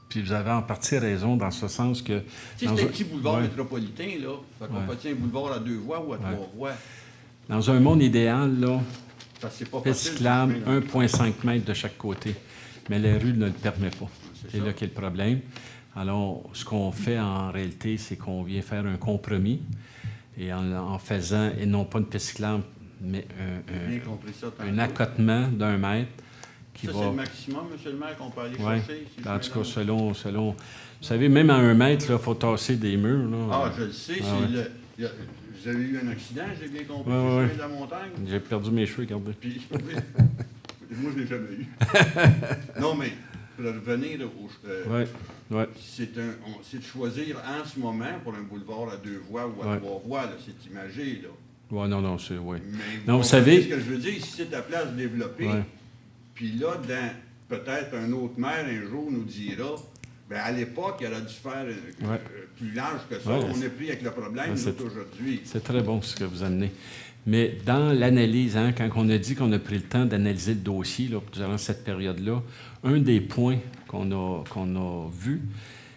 Puis vous avez en partie raison dans ce sens que... Tu sais, dans c'est un un- petit boulevard ouais. métropolitain, là. Fait qu'on Ouais. peut tirer un boulevard à 2 voies ou à 3 voies. Dans un monde idéal, là, Parce que c'est pas piste facile. cyclable, de chemin, là. 1,5 mètres de chaque côté. Mais la rue ne le permet pas. C'est C'est ça. là qu'est le problème. Alors, ce qu'on fait en réalité, c'est qu'on vient faire un compromis. Et en faisant, et non pas une piste cyclable, mais J'ai bien compris ça. un tantôt. accotement d'1 mètre qui Ça, va... c'est le maximum, monsieur le maire, qu'on peut aller Oui, chercher. si je en mets tout cas, dans- selon... Vous savez, même à 1 mètre, il faut tasser des murs. Là. Ah, je le sais. Ah, c'est ouais. Vous avez eu un accident, j'ai bien compris, Ouais, sur le ouais. chemin de la montagne. J'ai perdu mes cheveux, regardez. Puis, moi, je ne l'ai jamais eu. Non, mais pour revenir Oui, oui. c'est de choisir en ce moment pour un boulevard à 2 voies ou à Ouais. 3 voies, là, c'est imagé, là. Ouais, non, c'est... Oui. Mais Non, vous comprenez savez- ce que je veux dire, si c'est ta place de développer, Ouais. puis là, peut-être un autre maire un jour nous dira, ben à l'époque, il aurait dû faire Ouais. plus large que ça. Ouais, On est pris avec le problème, Ouais, nous c'est- autres, aujourd'hui. C'est très bon ce que vous amenez. Mais dans l'analyse, hein, quand on a dit qu'on a pris le temps d'analyser le dossier là, durant cette période-là, un des points qu'on a vu,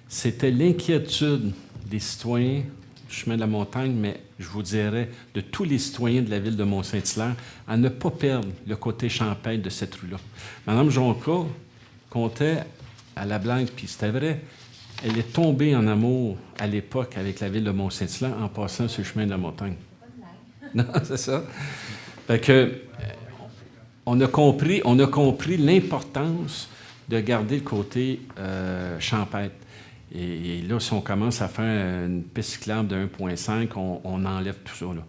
c'était l'inquiétude des citoyens du chemin de la montagne, mais je vous dirais de tous les citoyens de la ville de Mont-Saint-Hilaire, à ne pas perdre le côté champêtre de cette rue-là. Madame Jonca comptait à la blague, puis c'était vrai, elle est tombée en amour à l'époque avec la ville de Mont-Saint-Hilaire en passant sur le chemin de la montagne. Non, c'est ça. Fait que, on a compris l'importance de garder le côté champêtre. Et là, si on commence à faire une piste cyclable de 1,5, on enlève tout ça, là.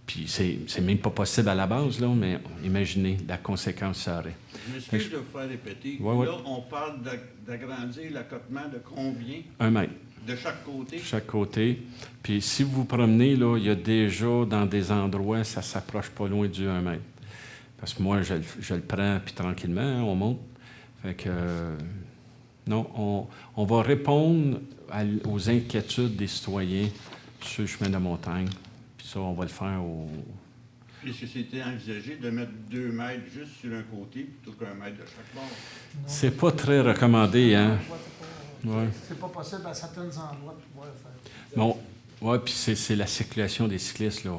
Puis c'est même pas possible à la base, là, mais imaginez la conséquence ça aurait. Je m'excuse de vous faire répéter. Ouais, ouais. Là, on parle d'agrandir l'accotement de combien 1 mètre. de chaque côté? Chaque côté. Puis si vous vous promenez, là, il y a déjà dans des endroits, ça s'approche pas loin du 1 mètre. Parce que moi, je le prends, puis tranquillement, hein, on monte. Fait que, non, on va répondre aux inquiétudes des citoyens sur le chemin de la montagne. Puis ça, on va le faire au... Est-ce que c'était envisagé de mettre 2 mètres juste sur un côté plutôt qu'un mètre de chaque bord? C'est pas très recommandé, hein? Ouais. C'est pas possible à certains endroits de pouvoir le faire. Bon, ouais, puis c'est la circulation des cyclistes, là.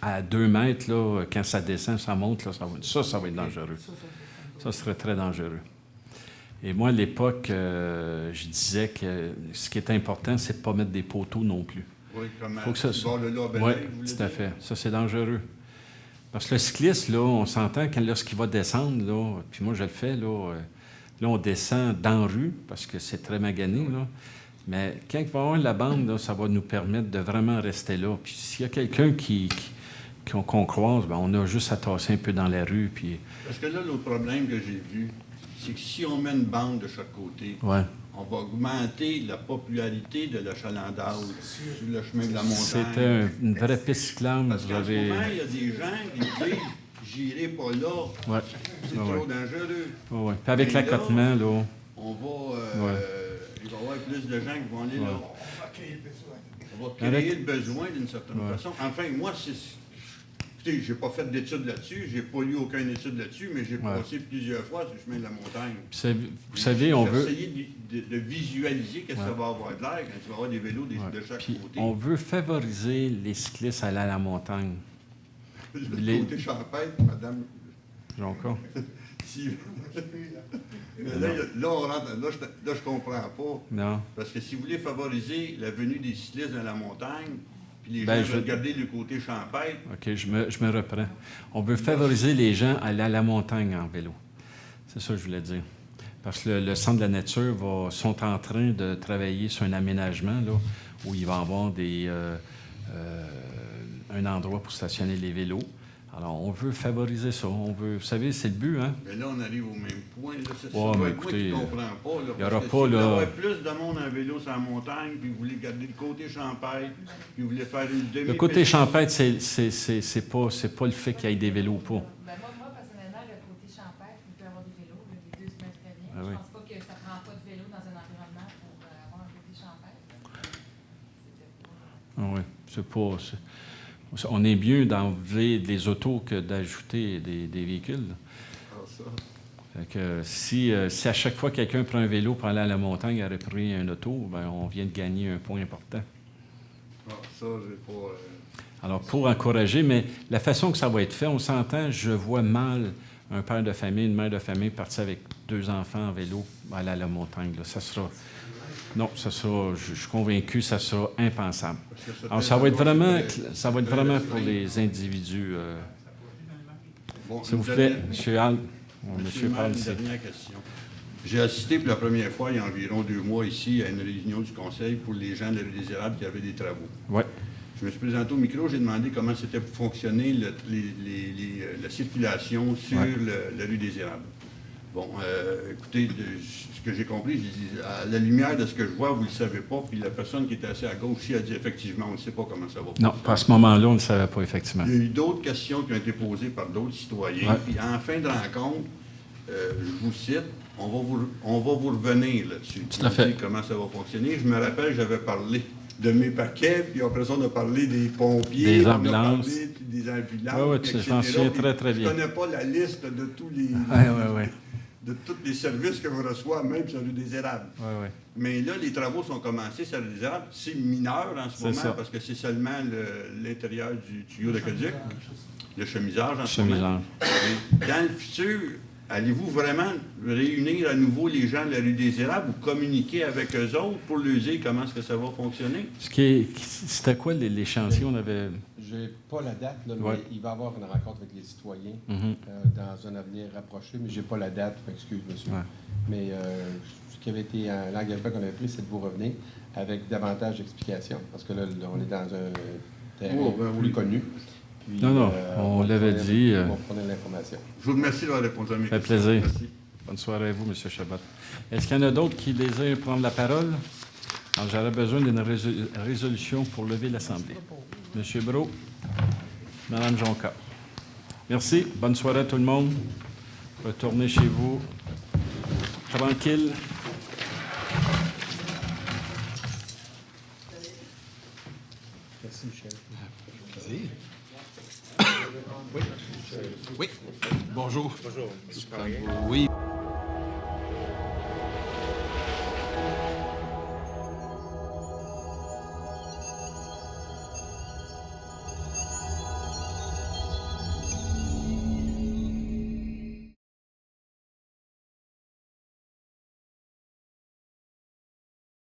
À 2 mètres, là, quand ça descend, ça monte, là, ça va être dangereux. Ça serait très dangereux. Et moi, à l'époque, je disais que ce qui est important, c'est de ne pas mettre des poteaux non plus. Oui, comme Faut que ça... bord de là, Oui, vous voulez tout à dire? fait. Ça, c'est dangereux. Parce que le cycliste, là, on s'entend quand lorsqu'il va descendre, là, puis moi, je le fais, là, là, on descend dans la rue, parce que c'est très magané, là. Mais quand il va y avoir la bande, là, ça va nous permettre de vraiment rester là. Puis s'il y a quelqu'un qui qu'on croise, ben, on a juste à tasser un peu dans la rue. Puis... Parce que là, l'autre problème que j'ai vu, c'est que si on met une bande de chaque côté, Ouais. on va augmenter la popularité de l'achalandage sur le chemin de la montagne. C'était une vraie piste cyclable. Parce qu'en ce moment, il y a des gens qui disent « j'irai pas là, Ouais. c'est trop dangereux ». Ouais. Puis avec Mais l'accotement, là... On va, il va y avoir plus de gens qui vont aller là. On va créer le besoin d'une certaine façon. Enfin, moi, écoutez, j'ai pas fait d'études là-dessus, j'ai pas lu aucune étude là-dessus, mais j'ai passé plusieurs fois sur le chemin de la montagne. Vous savez, on veut... J'ai essayé de visualiser qu'est-ce que ça va avoir de l'air quand tu vas avoir des vélos de chaque Puis côté. on veut favoriser les cyclistes à aller à la montagne. Le côté champêtre, madame... Encore. Si... Mais là, on rentre, là, je comprends pas. Non. Parce que si vous voulez favoriser la venue des cyclistes dans la montagne, puis les Ben, gens veulent garder le côté champêtre. OK, je me reprends. On veut favoriser les gens à aller à la montagne en vélo. C'est ça que je voulais dire. Parce que le Centre de la nature sont en train de travailler sur un aménagement là, où il va y avoir un endroit pour stationner les vélos. Alors, on veut favoriser ça. On veut, vous savez, c'est le but, hein? Mais là, on arrive au même point. Là. C'est mais moi écoutez, qui ne comprends pas. Là, il n'y aura parce que pas, si vous là... voulez avoir plus de monde en vélo sur la montagne, puis vous voulez garder le côté champêtre, puis vous voulez faire une demi... Le côté champêtre, c'est pas le fait qu'il y ait des vélos ou pas. Ben moi, personnellement, le côté champêtre, il peut y avoir des vélos, les deux se mettent très bien. Ah oui. Je pense pas que ça prend pas de vélo dans un environnement pour avoir un côté champêtre. Ah oui, c'est pas... On est mieux d'enlever des autos que d'ajouter des véhicules. Ah, ça. Fait que si à chaque fois que quelqu'un prend un vélo pour aller à la montagne, il aurait pris un auto, ben on vient de gagner un point important. Ah, ça, j'ai pas... Alors, pour encourager, mais la façon que ça va être fait, on s'entend, je vois mal un père de famille, une mère de famille partir avec 2 enfants en vélo aller à la montagne. Là. Ça sera... Non, ça sera, je suis convaincu, ça sera impensable. Alors, ça va être vraiment pour les individus. Bon, S'il vous plaît, M. Hall. Monsieur Hall, une dernière question. J'ai assisté pour la première fois, il y a environ 2 mois ici, à une réunion du Conseil pour les gens de la rue des Érables qui avaient des travaux. Oui. Je me suis présenté au micro, j'ai demandé comment c'était pour fonctionner la circulation sur la rue des Érables. Bon, écoutez, ce que j'ai compris, j'ai dit, à la lumière de ce que je vois, vous ne le savez pas, puis la personne qui était assise à gauche ici a dit effectivement, on ne sait pas comment ça va. Non, à ce moment-là, on ne savait pas, effectivement. Il y a eu d'autres questions qui ont été posées par d'autres citoyens, puis en fin de rencontre, je vous cite, on va vous revenir là-dessus. Tout à fait. Comment ça va fonctionner. Je me rappelle, j'avais parlé de mes paquets, puis après ça, on a parlé des pompiers, des ambulances. On a parlé des ambulances. Oui, tu t'en souviens très, très bien. Je ne connais pas la liste de tous les... de tous les services que je reçois, même sur la rue des Érables. Mais là, les travaux sont commencés sur la rue des Érables. C'est mineur en ce moment, parce que c'est seulement l'intérieur du tuyau d'aqueduc, le chemisage en ce moment. Et dans le futur, allez-vous vraiment réunir à nouveau les gens de la rue des Érables ou communiquer avec eux autres pour leur dire comment est-ce que ça va fonctionner? C'était quoi les chantiers? On avait... J'ai pas la date, là, mais il va y avoir une rencontre avec les citoyens dans un avenir rapproché, mais j'ai pas la date, excuse monsieur. Mais ce qui avait été l'engagement qu'on avait pris, c'est de vous revenir avec davantage d'explications, parce que là, on est dans un terrain plus connu. Puis, on l'avait dit. On prenait l'information. Je vous remercie d'avoir répondu à mes questions. Ça fait plaisir. Merci. Bonne soirée à vous, M. Chabot. Est-ce qu'il y en a d'autres qui désirent prendre la parole? Alors, j'aurais besoin d'une résolution pour lever l'Assemblée. M. Brault, Mme Jonca. Merci. Bonne soirée à tout le monde. Retournez chez vous tranquille. Merci, Michel. Plaisir. Oui. Bonjour. Bonjour. Oui.